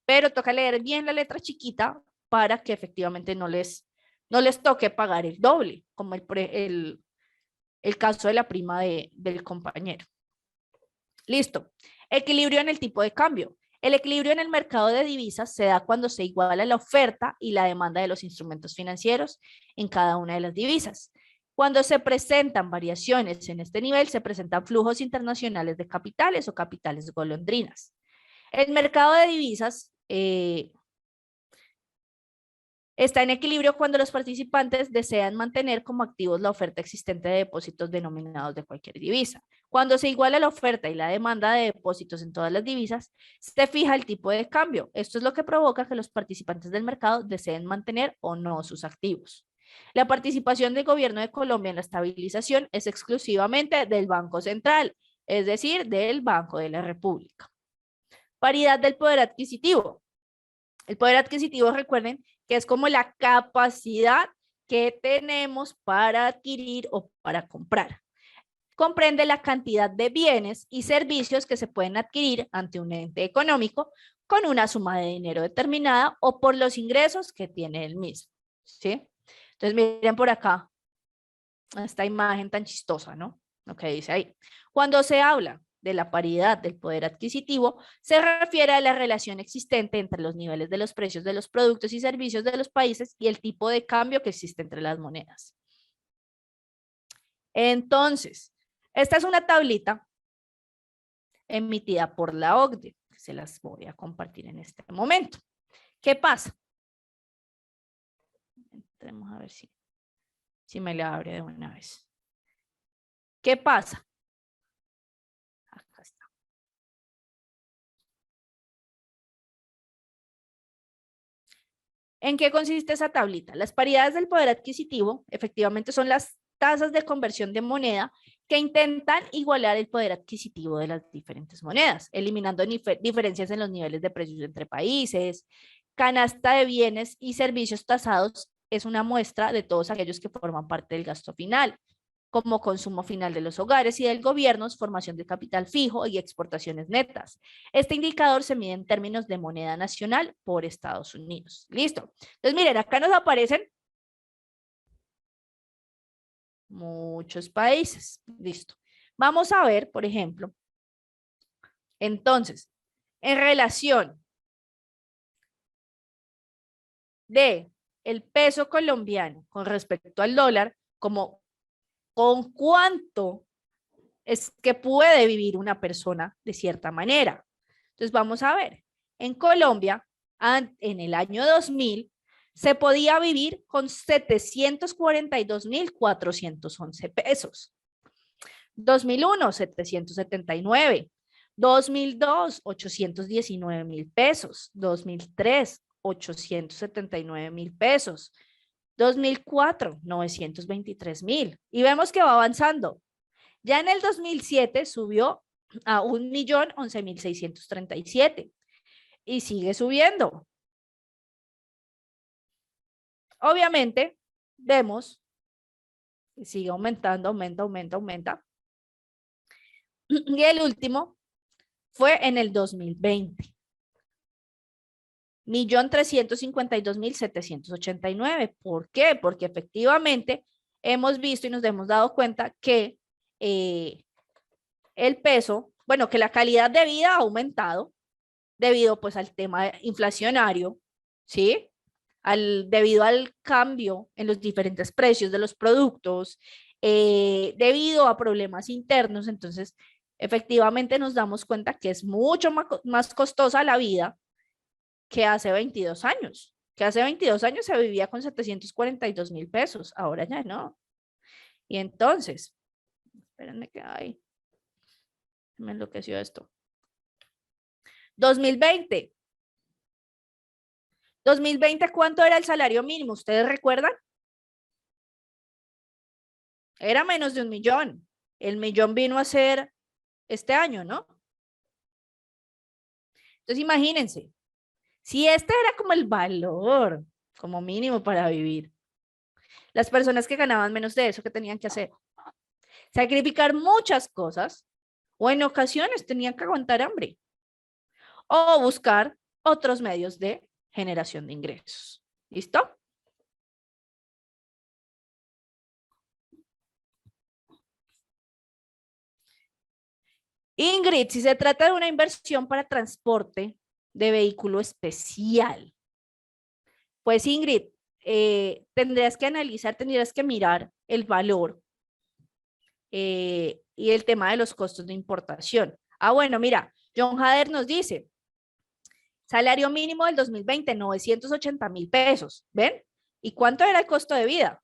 pero toca leer bien la letra chiquita para que efectivamente no les toque pagar el doble, como el caso de la prima del compañero. Listo. Equilibrio en el tipo de cambio. El equilibrio en el mercado de divisas se da cuando se iguala la oferta y la demanda de los instrumentos financieros en cada una de las divisas. Cuando se presentan variaciones en este nivel, se presentan flujos internacionales de capitales o capitales golondrinas. El mercado de divisas está en equilibrio cuando los participantes desean mantener como activos la oferta existente de depósitos denominados de cualquier divisa. Cuando se iguala la oferta y la demanda de depósitos en todas las divisas, se fija el tipo de cambio. Esto es lo que provoca que los participantes del mercado deseen mantener o no sus activos. La participación del gobierno de Colombia en la estabilización es exclusivamente del Banco Central, es decir, del Banco de la República. Paridad del poder adquisitivo. El poder adquisitivo, recuerden, que es como la capacidad que tenemos para adquirir o para comprar. Comprende la cantidad de bienes y servicios que se pueden adquirir ante un ente económico con una suma de dinero determinada o por los ingresos que tiene el mismo. ¿Sí? Entonces, miren por acá esta imagen tan chistosa, ¿no? Lo que dice ahí. Cuando se habla de la paridad del poder adquisitivo, se refiere a la relación existente entre los niveles de los precios de los productos y servicios de los países y el tipo de cambio que existe entre las monedas. Entonces, esta es una tablita emitida por la OCDE, que se las voy a compartir en este momento. ¿Qué pasa? Vamos a ver si me la abre de una vez. ¿Qué pasa? Acá está. ¿En qué consiste esa tablita? Las paridades del poder adquisitivo efectivamente son las tasas de conversión de moneda que intentan igualar el poder adquisitivo de las diferentes monedas, eliminando diferencias en los niveles de precios entre países. Canasta de bienes y servicios tasados es una muestra de todos aquellos que forman parte del gasto final, como consumo final de los hogares y del gobierno, formación de capital fijo y exportaciones netas. Este indicador se mide en términos de moneda nacional por Estados Unidos. Listo. Entonces, miren, acá nos aparecen muchos países. Listo. Vamos a ver, por ejemplo, entonces, en relación de el peso colombiano con respecto al dólar, como con cuánto es que puede vivir una persona de cierta manera. Entonces vamos a ver, en Colombia, en el año 2000, se podía vivir con 742.411 pesos. 2001, 779. 2002, 819.000 pesos. 2003, 879.000 pesos. 2004, 923.000. Y vemos que va avanzando. Ya en el 2007 subió a 1.011.637 y sigue subiendo. Obviamente, vemos que sigue aumentando, aumenta. Y el último fue en el 2020. 1.352.789. ¿Por qué? Porque efectivamente hemos visto y nos hemos dado cuenta que el peso, bueno, que la calidad de vida ha aumentado debido pues al tema inflacionario, ¿sí? Debido al cambio en los diferentes precios de los productos, debido a problemas internos, entonces efectivamente nos damos cuenta que es mucho más costosa la vida que hace 22 años, que hace 22 años se vivía con 742.000 pesos, ahora ya no. Y entonces, espérenme que hay, me enloqueció esto. 2020. 2020, ¿cuánto era el salario mínimo? ¿Ustedes recuerdan? Era menos de 1.000.000. El millón vino a ser este año, ¿no? Entonces, imagínense, si este era como el valor, como mínimo para vivir, las personas que ganaban menos de eso, ¿qué tenían que hacer? Sacrificar muchas cosas o en ocasiones tenían que aguantar hambre o buscar otros medios de generación de ingresos. ¿Listo? Ingrid, si se trata de una inversión para transporte, de vehículo especial. Pues Ingrid, tendrías que analizar, tendrías que mirar el valor y el tema de los costos de importación. Ah, bueno, mira, John Hader nos dice, salario mínimo del 2020, 980,000 pesos, ¿ven? ¿Y cuánto era el costo de vida?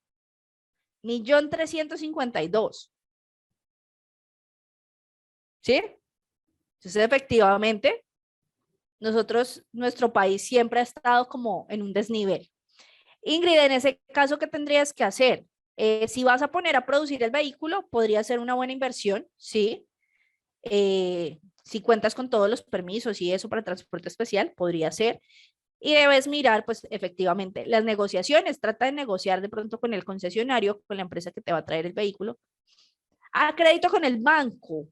1.352.000, ¿sí? Entonces, efectivamente, nuestro país siempre ha estado como en un desnivel. Ingrid, en ese caso, ¿qué tendrías que hacer? Si vas a poner a producir el vehículo, podría ser una buena inversión, ¿sí? Si cuentas con todos los permisos y eso para transporte especial, podría ser. Y debes mirar, pues efectivamente, las negociaciones. Trata de negociar de pronto con el concesionario, con la empresa que te va a traer el vehículo, a crédito con el banco.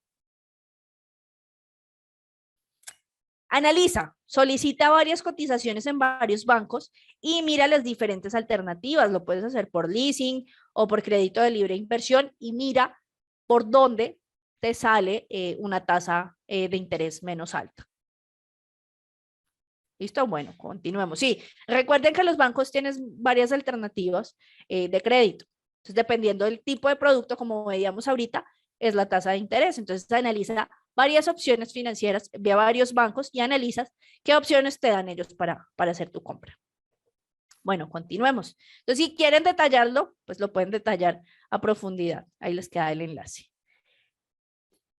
Analiza, solicita varias cotizaciones en varios bancos y mira las diferentes alternativas. Lo puedes hacer por leasing o por crédito de libre inversión y mira por dónde te sale una tasa de interés menos alta. ¿Listo? Bueno, continuemos. Sí, recuerden que los bancos tienen varias alternativas de crédito. Entonces, dependiendo del tipo de producto, como veíamos ahorita, es la tasa de interés. Entonces, analiza varias opciones financieras, ve a varios bancos y analizas qué opciones te dan ellos para hacer tu compra. Bueno, continuemos. Entonces, si quieren detallarlo, pues lo pueden detallar a profundidad. Ahí les queda el enlace.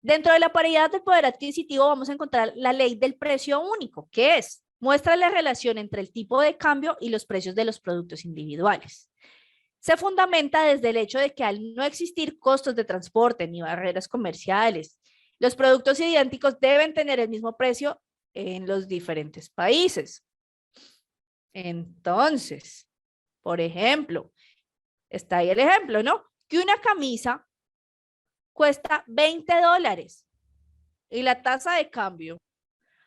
Dentro de la paridad del poder adquisitivo vamos a encontrar la ley del precio único, que es, muestra la relación entre el tipo de cambio y los precios de los productos individuales. Se fundamenta desde el hecho de que al no existir costos de transporte ni barreras comerciales, los productos idénticos deben tener el mismo precio en los diferentes países. Entonces, por ejemplo, está ahí el ejemplo, ¿no? Que una camisa cuesta $20 y la tasa de cambio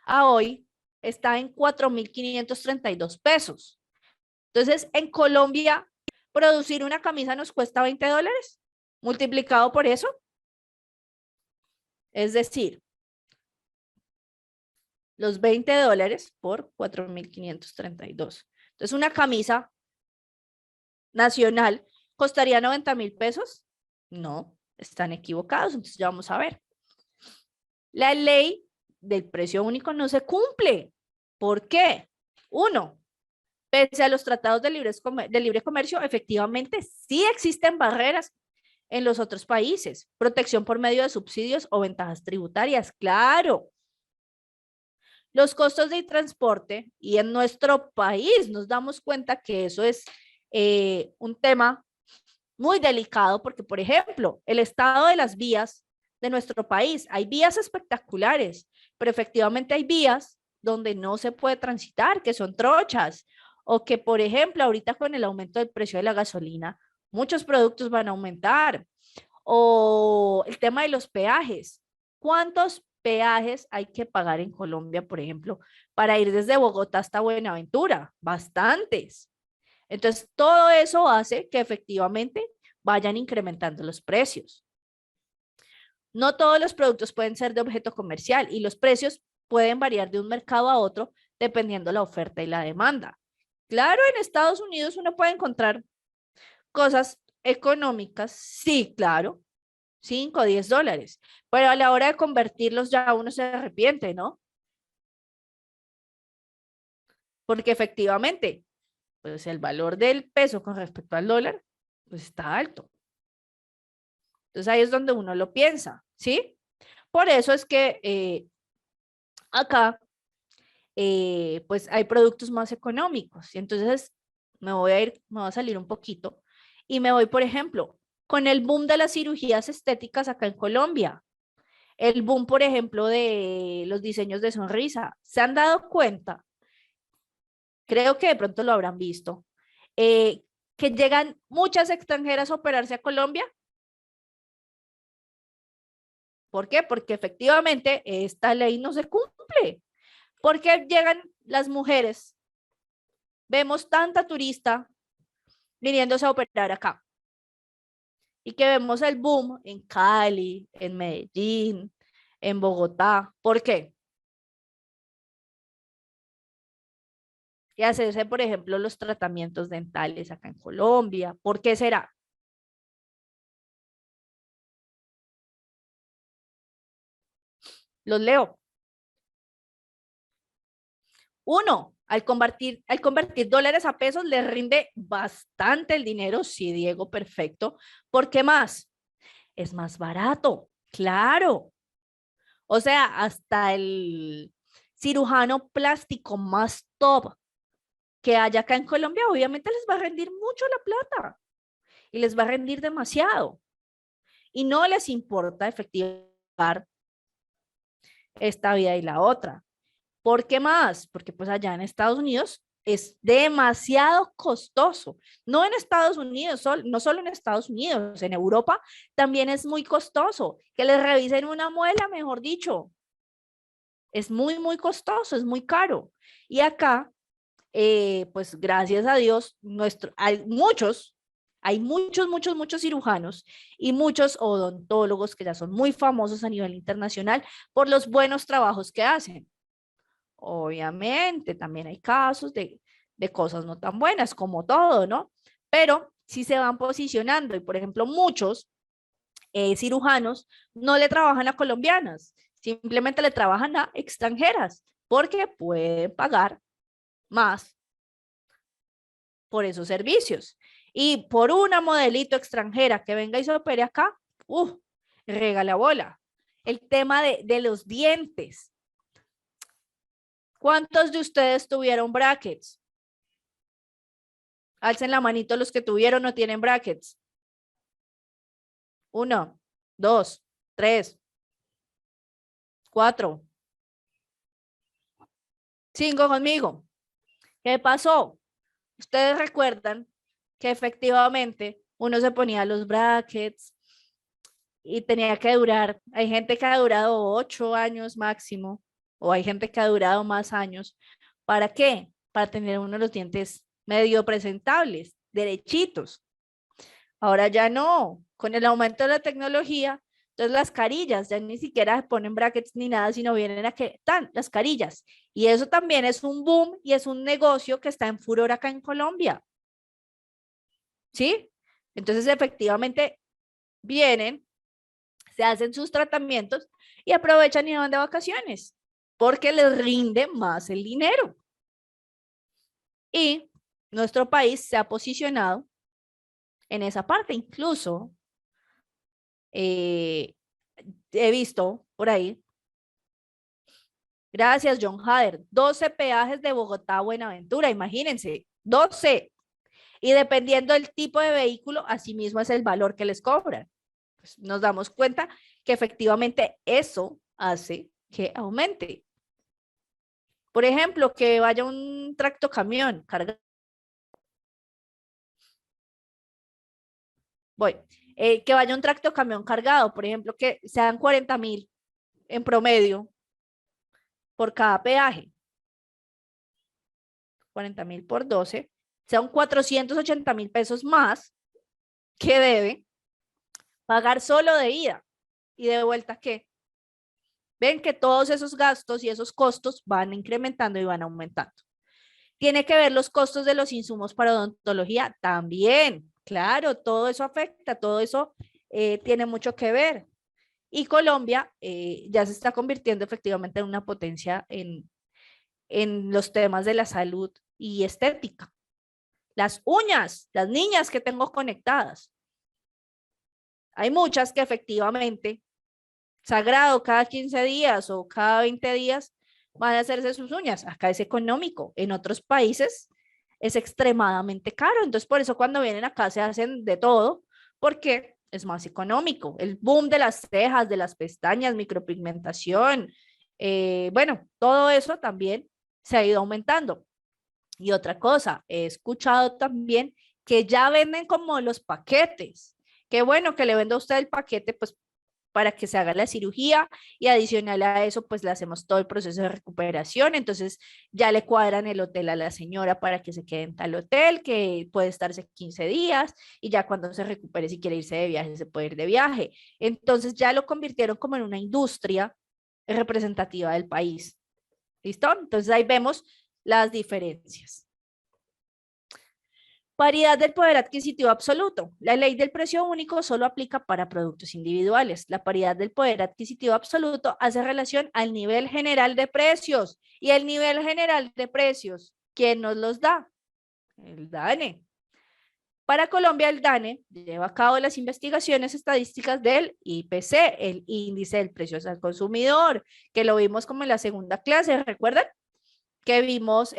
a hoy está en 4.532 pesos. Entonces, en Colombia, producir una camisa nos cuesta $20, multiplicado por eso. Es decir, los $20 por 4.532. Entonces, una camisa nacional costaría 90,000 pesos. No, están equivocados. Entonces, ya vamos a ver. La ley del precio único no se cumple. ¿Por qué? Uno, pese a los tratados de libre comercio, efectivamente sí existen barreras en los otros países. Protección por medio de subsidios o ventajas tributarias, claro. Los costos de transporte y en nuestro país nos damos cuenta que eso es un tema muy delicado porque, por ejemplo, el estado de las vías de nuestro país, hay vías espectaculares, pero efectivamente hay vías donde no se puede transitar, que son trochas, o que, por ejemplo, ahorita con el aumento del precio de la gasolina, muchos productos van a aumentar, o el tema de los peajes. ¿Cuántos peajes hay que pagar en Colombia, por ejemplo, para ir desde Bogotá hasta Buenaventura? Bastantes. Entonces, todo eso hace que efectivamente vayan incrementando los precios. No todos los productos pueden ser de objeto comercial y los precios pueden variar de un mercado a otro dependiendo la oferta y la demanda. Claro, en Estados Unidos uno puede encontrar cosas económicas, sí, claro, 5 o 10 dólares, pero a la hora de convertirlos ya uno se arrepiente, ¿no? Porque efectivamente, pues el valor del peso con respecto al dólar, pues está alto. Entonces ahí es donde uno lo piensa, ¿sí? Por eso es que acá, pues hay productos más económicos. Y entonces me voy a salir un poquito y me voy, por ejemplo, con el boom de las cirugías estéticas acá en Colombia. El boom, por ejemplo, de los diseños de sonrisa. ¿Se han dado cuenta? Creo que de pronto lo habrán visto. Que llegan muchas extranjeras a operarse a Colombia. ¿Por qué? Porque efectivamente esta ley no se cumple. Porque llegan las mujeres. Vemos tanta turista viniéndose a operar acá. Y que vemos el boom en Cali, en Medellín, en Bogotá. ¿Por qué? y hacerse, por ejemplo, los tratamientos dentales acá en Colombia. ¿Por qué será? Los leo. Uno, al convertir dólares a pesos, le rinde bastante el dinero. Sí, Diego, perfecto. ¿Por qué más? Es más barato, claro. O sea, hasta el cirujano plástico más top que haya acá en Colombia, obviamente les va a rendir mucho la plata y les va a rendir demasiado. Y no les importa efectivar esta vida y la otra. ¿Por qué más? Porque pues allá en Estados Unidos es demasiado costoso. No en Estados Unidos, no solo en Estados Unidos, en Europa también es muy costoso. Que les revisen una muela, mejor dicho. Es muy, muy costoso, es muy caro. Y acá, pues gracias a Dios, hay muchos, muchos, muchos cirujanos y muchos odontólogos que ya son muy famosos a nivel internacional por los buenos trabajos que hacen. Obviamente, también hay casos de cosas no tan buenas, como todo, ¿no? Pero sí se van posicionando y, por ejemplo, muchos cirujanos no le trabajan a colombianas, simplemente le trabajan a extranjeras porque pueden pagar más por esos servicios. Y por una modelito extranjera que venga y se opere acá, regala bola. El tema de los dientes. ¿Cuántos de ustedes tuvieron brackets? Alcen la manito los que tuvieron o tienen brackets. 1, 2, 3, 4, 5 conmigo. ¿Qué pasó? Ustedes recuerdan que efectivamente uno se ponía los brackets y tenía que durar. Hay gente que ha durado 8 años máximo, o hay gente que ha durado más años. ¿Para qué? Para tener uno de los dientes medio presentables, derechitos. Ahora ya no, con el aumento de la tecnología, entonces las carillas ya ni siquiera ponen brackets ni nada, sino vienen a que están las carillas. Y eso también es un boom y es un negocio que está en furor acá en Colombia. ¿Sí? Entonces efectivamente vienen, se hacen sus tratamientos y aprovechan y van de vacaciones porque les rinde más el dinero. Y nuestro país se ha posicionado en esa parte. Incluso he visto por ahí, gracias John Hader, 12 peajes de Bogotá a Buenaventura, imagínense, 12. Y dependiendo del tipo de vehículo, así mismo es el valor que les cobran. Pues nos damos cuenta que efectivamente eso hace que aumente. Por ejemplo, que vaya un tractocamión cargado. Voy. Que vaya un tractocamión cargado, por ejemplo, que sean 40.000 en promedio por cada peaje. 40.000 por 12, sean 480.000 pesos más que debe pagar solo de ida y de vuelta. ¿Qué? Ven que todos esos gastos y esos costos van incrementando y van aumentando. Tiene que ver los costos de los insumos para odontología también. Claro, todo eso afecta, todo eso tiene mucho que ver. Y Colombia ya se está convirtiendo efectivamente en una potencia en los temas de la salud y estética. Las uñas, las niñas que tengo conectadas. Hay muchas que efectivamente, sagrado, cada 15 días o cada 20 días van a hacerse sus uñas. Acá es económico. En otros países es extremadamente caro. Entonces, por eso cuando vienen acá se hacen de todo, porque es más económico. El boom de las cejas, de las pestañas, micropigmentación, bueno, todo eso también se ha ido aumentando. Y otra cosa, he escuchado también que ya venden como los paquetes. Qué bueno que le venda a usted el paquete, pues para que se haga la cirugía y adicional a eso, pues le hacemos todo el proceso de recuperación. Entonces ya le cuadran el hotel a la señora para que se quede en tal hotel, que puede estarse 15 días y ya cuando se recupere, si quiere irse de viaje, se puede ir de viaje. Entonces ya lo convirtieron como en una industria representativa del país. ¿Listo? Entonces ahí vemos las diferencias. Paridad del poder adquisitivo absoluto. La ley del precio único solo aplica para productos individuales. La paridad del poder adquisitivo absoluto hace relación al nivel general de precios. Y el nivel general de precios, ¿quién nos los da? El DANE. Para Colombia, el DANE lleva a cabo las investigaciones estadísticas del IPC, el índice del precio al consumidor, que lo vimos como en la segunda clase, ¿recuerdan? Que vimos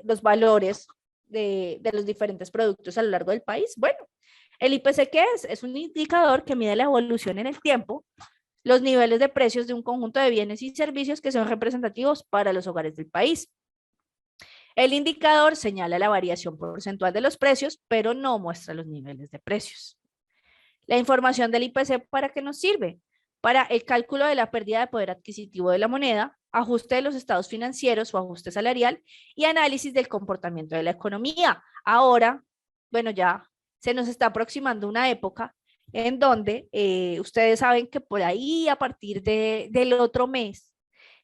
los valores de los diferentes productos a lo largo del país. Bueno, el IPC, ¿qué es? Es un indicador que mide la evolución en el tiempo, los niveles de precios de un conjunto de bienes y servicios que son representativos para los hogares del país. El indicador señala la variación porcentual de los precios, pero no muestra los niveles de precios. La información del IPC, ¿para qué nos sirve? Para el cálculo de la pérdida de poder adquisitivo de la moneda, ajuste de los estados financieros o ajuste salarial y análisis del comportamiento de la economía. Ahora, bueno, ya se nos está aproximando una época en donde ustedes saben que por ahí a partir del otro mes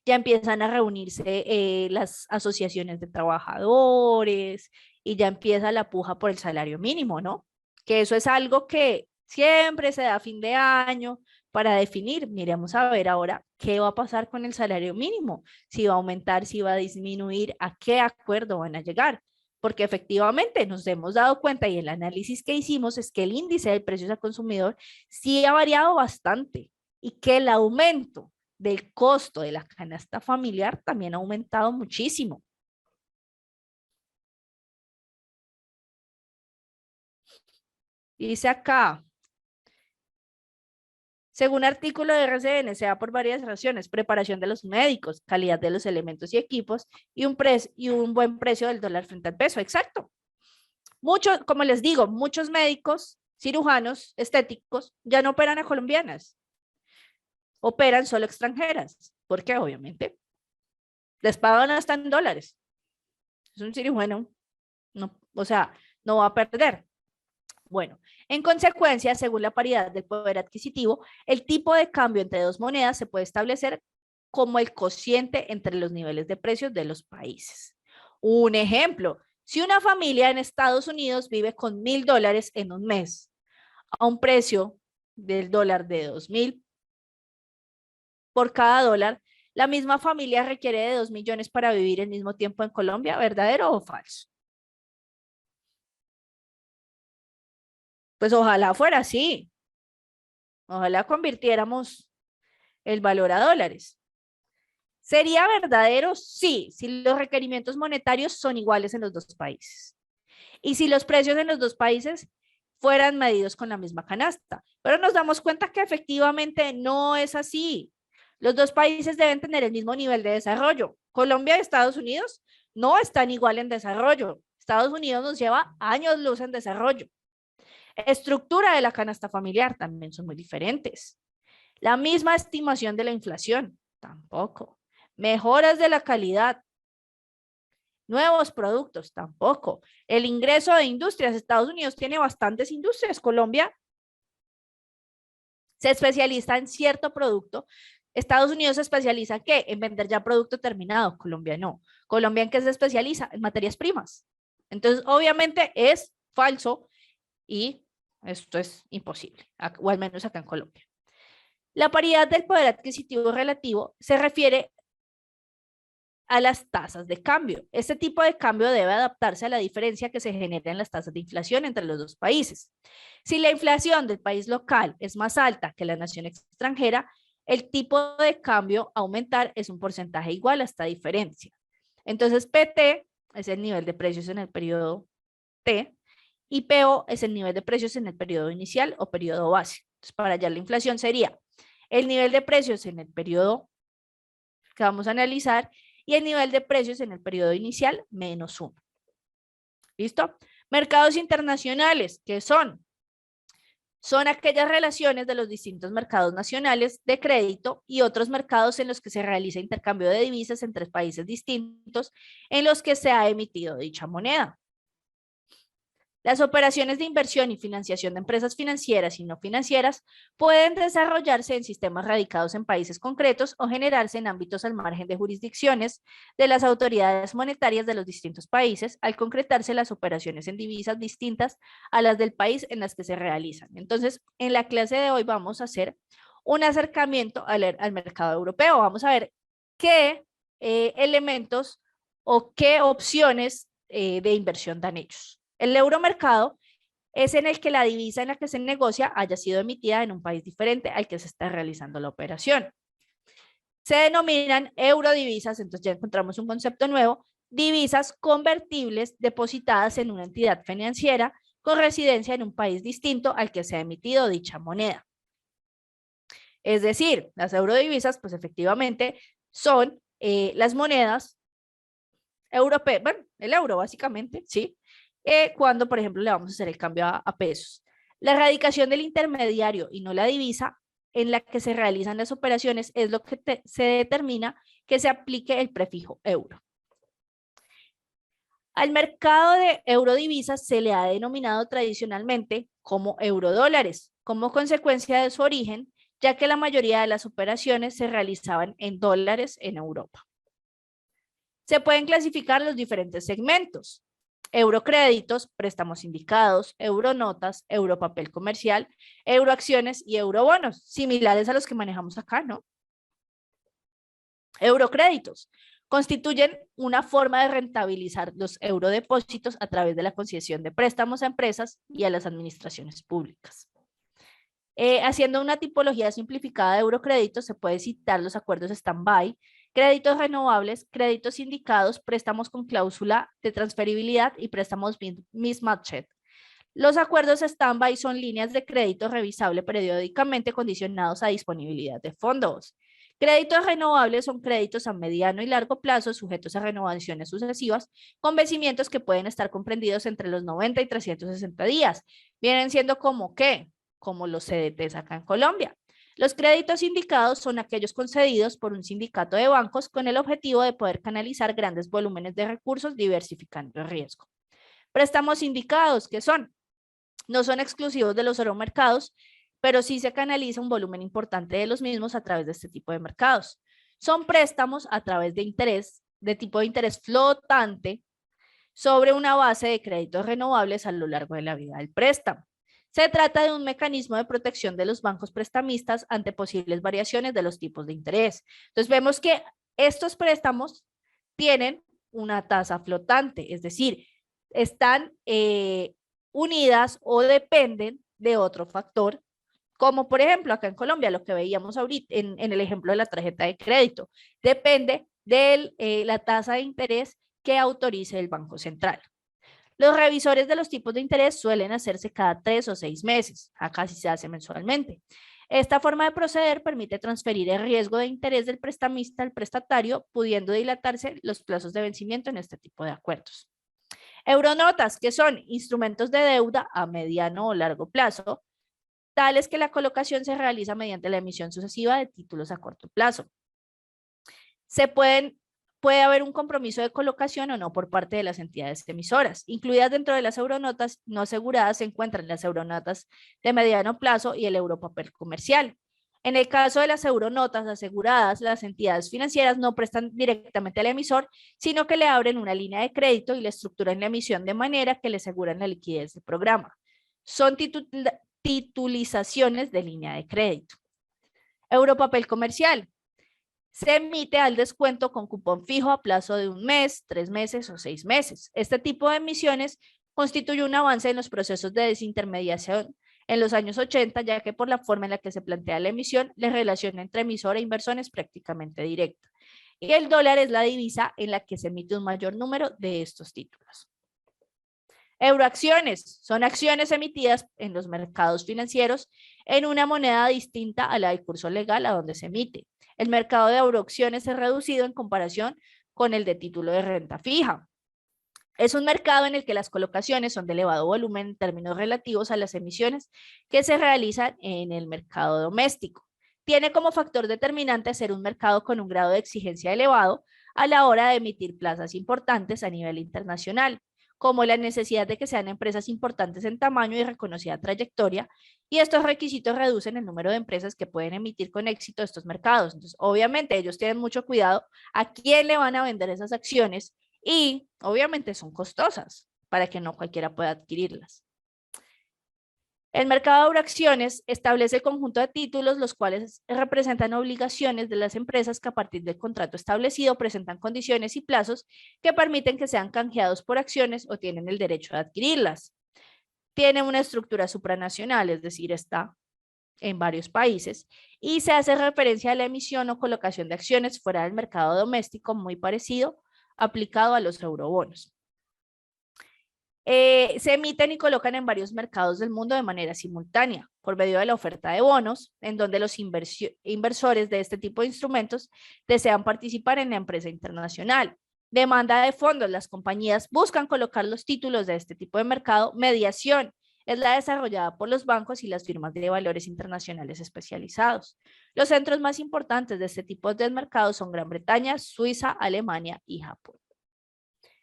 ya empiezan a reunirse las asociaciones de trabajadores y ya empieza la puja por el salario mínimo, ¿no? Que eso es algo que siempre se da a fin de año para definir. Miremos a ver ahora qué va a pasar con el salario mínimo, si va a aumentar, si va a disminuir, a qué acuerdo van a llegar. Porque efectivamente nos hemos dado cuenta y el análisis que hicimos es que el índice de precios al consumidor sí ha variado bastante y que el aumento del costo de la canasta familiar también ha aumentado muchísimo. Y dice acá, según artículo de RCN, se da por varias razones: preparación de los médicos, calidad de los elementos y equipos y un buen precio del dólar frente al peso. Exacto. Muchos, como les digo, muchos médicos, cirujanos, estéticos, ya no operan a colombianas, operan solo extranjeras. ¿Por qué? Obviamente. Les pagan hasta en dólares. Es un cirujano, no, o sea, no va a perder. Bueno, en consecuencia, según la paridad del poder adquisitivo, el tipo de cambio entre dos monedas se puede establecer como el cociente entre los niveles de precios de los países. Un ejemplo, si una familia en Estados Unidos vive con $1,000 en un mes a un precio del dólar de 2,000 por cada dólar, la misma familia requiere de 2 millones para vivir al mismo tiempo en Colombia. ¿Verdadero o falso? Pues ojalá fuera así. Ojalá convirtiéramos el valor a dólares. ¿Sería verdadero? Sí, si los requerimientos monetarios son iguales en los dos países. Y si los precios en los dos países fueran medidos con la misma canasta. Pero nos damos cuenta que efectivamente no es así. Los dos países deben tener el mismo nivel de desarrollo. Colombia y Estados Unidos no están igual en desarrollo. Estados Unidos nos lleva años luz en desarrollo. Estructura de la canasta familiar también son muy diferentes. La misma estimación de la inflación, tampoco. Mejoras de la calidad, nuevos productos, tampoco. El ingreso de industrias, Estados Unidos tiene bastantes industrias, Colombia se especializa en cierto producto. Estados Unidos se especializa ¿en qué? En vender ya producto terminado, Colombia no. Colombia ¿en qué se especializa? En materias primas. Entonces, obviamente es falso y esto es imposible, o al menos acá en Colombia. La paridad del poder adquisitivo relativo se refiere a las tasas de cambio. Este tipo de cambio debe adaptarse a la diferencia que se genera en las tasas de inflación entre los dos países. Si la inflación del país local es más alta que la nación extranjera, el tipo de cambio a aumentar es un porcentaje igual a esta diferencia. Entonces, PT es el nivel de precios en el periodo T y PO es el nivel de precios en el periodo inicial o periodo base. Entonces, para hallar la inflación sería el nivel de precios en el periodo que vamos a analizar y el nivel de precios en el periodo inicial menos 1. ¿Listo? Mercados internacionales, ¿qué son? Son aquellas relaciones de los distintos mercados nacionales de crédito y otros mercados en los que se realiza intercambio de divisas entre países distintos en los que se ha emitido dicha moneda. Las operaciones de inversión y financiación de empresas financieras y no financieras pueden desarrollarse en sistemas radicados en países concretos o generarse en ámbitos al margen de jurisdicciones de las autoridades monetarias de los distintos países, al concretarse las operaciones en divisas distintas a las del país en las que se realizan. Entonces, en la clase de hoy vamos a hacer un acercamiento al mercado europeo. Vamos a ver qué elementos o qué opciones de inversión dan ellos. El euromercado es en el que la divisa en la que se negocia haya sido emitida en un país diferente al que se está realizando la operación. Se denominan eurodivisas, entonces ya encontramos un concepto nuevo, divisas convertibles depositadas en una entidad financiera con residencia en un país distinto al que se ha emitido dicha moneda. Es decir, las eurodivisas, pues efectivamente, son las monedas europeas, bueno, el euro básicamente, ¿sí? Cuando, por ejemplo, le vamos a hacer el cambio a pesos. La erradicación del intermediario y no la divisa en la que se realizan las operaciones es lo que se determina que se aplique el prefijo euro. Al mercado de eurodivisas se le ha denominado tradicionalmente como eurodólares, como consecuencia de su origen, ya que la mayoría de las operaciones se realizaban en dólares en Europa. Se pueden clasificar los diferentes segmentos: eurocréditos, préstamos sindicados, euronotas, europapel comercial, euroacciones y eurobonos, similares a los que manejamos acá, ¿no? Eurocréditos constituyen una forma de rentabilizar los eurodepósitos a través de la concesión de préstamos a empresas y a las administraciones públicas. Haciendo una tipología simplificada de eurocréditos, se puede citar los acuerdos stand-by, créditos renovables, créditos sindicados, préstamos con cláusula de transferibilidad y préstamos mismatched. Los acuerdos stand-by son líneas de crédito revisable periódicamente condicionados a disponibilidad de fondos. Créditos renovables son créditos a mediano y largo plazo sujetos a renovaciones sucesivas con vencimientos que pueden estar comprendidos entre los 90 y 360 días. Vienen siendo como ¿qué? Como los CDTs acá en Colombia. Los créditos sindicados son aquellos concedidos por un sindicato de bancos con el objetivo de poder canalizar grandes volúmenes de recursos diversificando el riesgo. Préstamos sindicados, ¿qué son? No son exclusivos de los euromercados, pero sí se canaliza un volumen importante de los mismos a través de este tipo de mercados. Son préstamos a través de interés, de tipo de interés flotante, sobre una base de créditos renovables a lo largo de la vida del préstamo. Se trata de un mecanismo de protección de los bancos prestamistas ante posibles variaciones de los tipos de interés. Entonces vemos que estos préstamos tienen una tasa flotante, es decir, están unidas o dependen de otro factor, como por ejemplo acá en Colombia, lo que veíamos ahorita en el ejemplo de la tarjeta de crédito, depende de la tasa de interés que autorice el Banco Central. Los revisores de los tipos de interés suelen hacerse cada 3 o 6 meses, acá sí se hace mensualmente. Esta forma de proceder permite transferir el riesgo de interés del prestamista al prestatario, pudiendo dilatarse los plazos de vencimiento en este tipo de acuerdos. Euronotas, que son instrumentos de deuda a mediano o largo plazo, tales que la colocación se realiza mediante la emisión sucesiva de títulos a corto plazo. Puede haber un compromiso de colocación o no por parte de las entidades emisoras. Incluidas dentro de las euronotas no aseguradas se encuentran las euronotas de mediano plazo y el europapel comercial. En el caso de las euronotas aseguradas, las entidades financieras no prestan directamente al emisor, sino que le abren una línea de crédito y le estructuran la emisión de manera que le aseguran la liquidez del programa. Son titulizaciones de línea de crédito. Europapel comercial. Se emite al descuento con cupón fijo a plazo de 1 mes, 3 meses o 6 meses. Este tipo de emisiones constituye un avance en los procesos de desintermediación en los años 80, ya que por la forma en la que se plantea la emisión, la relación entre emisor e inversor es prácticamente directa. Y el dólar es la divisa en la que se emite un mayor número de estos títulos. Euroacciones son acciones emitidas en los mercados financieros en una moneda distinta a la del curso legal a donde se emite. El mercado de euroacciones es reducido en comparación con el de título de renta fija. Es un mercado en el que las colocaciones son de elevado volumen en términos relativos a las emisiones que se realizan en el mercado doméstico. Tiene como factor determinante ser un mercado con un grado de exigencia elevado a la hora de emitir plazas importantes a nivel internacional, como la necesidad de que sean empresas importantes en tamaño y reconocida trayectoria, y estos requisitos reducen el número de empresas que pueden emitir con éxito estos mercados. Entonces, obviamente, ellos tienen mucho cuidado a quién le van a vender esas acciones y, obviamente, son costosas para que no cualquiera pueda adquirirlas. El mercado de euroacciones establece el conjunto de títulos, los cuales representan obligaciones de las empresas que a partir del contrato establecido presentan condiciones y plazos que permiten que sean canjeados por acciones o tienen el derecho de adquirirlas. Tiene una estructura supranacional, es decir, está en varios países, y se hace referencia a la emisión o colocación de acciones fuera del mercado doméstico, muy parecido, aplicado a los eurobonos. Se emiten y colocan en varios mercados del mundo de manera simultánea, por medio de la oferta de bonos, en donde los inversores de este tipo de instrumentos desean participar en la empresa internacional. Demanda de fondos, las compañías buscan colocar los títulos de este tipo de mercado. Mediación es la desarrollada por los bancos y las firmas de valores internacionales especializados. Los centros más importantes de este tipo de mercados son Gran Bretaña, Suiza, Alemania y Japón.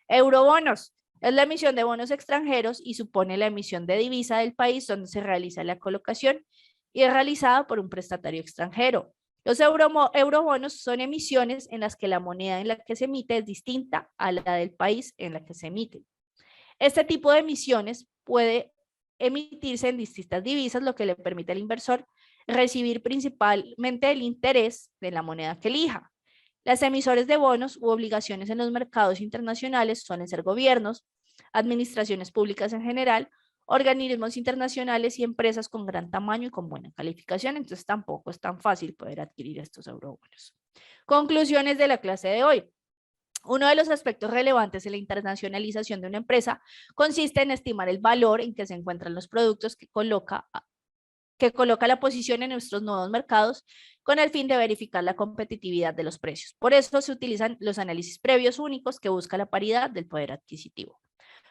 Eurobonos. Es la emisión de bonos extranjeros y supone la emisión de divisa del país donde se realiza la colocación y es realizada por un prestatario extranjero. Los eurobonos son emisiones en las que la moneda en la que se emite es distinta a la del país en la que se emite. Este tipo de emisiones puede emitirse en distintas divisas, lo que le permite al inversor recibir principalmente el interés de la moneda que elija. Las emisores de bonos u obligaciones en los mercados internacionales suelen ser gobiernos, administraciones públicas en general, organismos internacionales y empresas con gran tamaño y con buena calificación. Entonces tampoco es tan fácil poder adquirir estos eurobonos. Conclusiones de la clase de hoy. Uno de los aspectos relevantes en la internacionalización de una empresa consiste en estimar el valor en que se encuentran los productos que coloca la posición en nuestros nuevos mercados con el fin de verificar la competitividad de los precios. Por eso se utilizan los análisis previos únicos que busca la paridad del poder adquisitivo.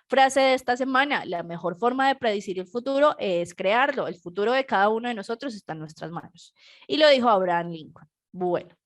Frase de esta semana: la mejor forma de predecir el futuro es crearlo. El futuro de cada uno de nosotros está en nuestras manos. Y lo dijo Abraham Lincoln. Bueno.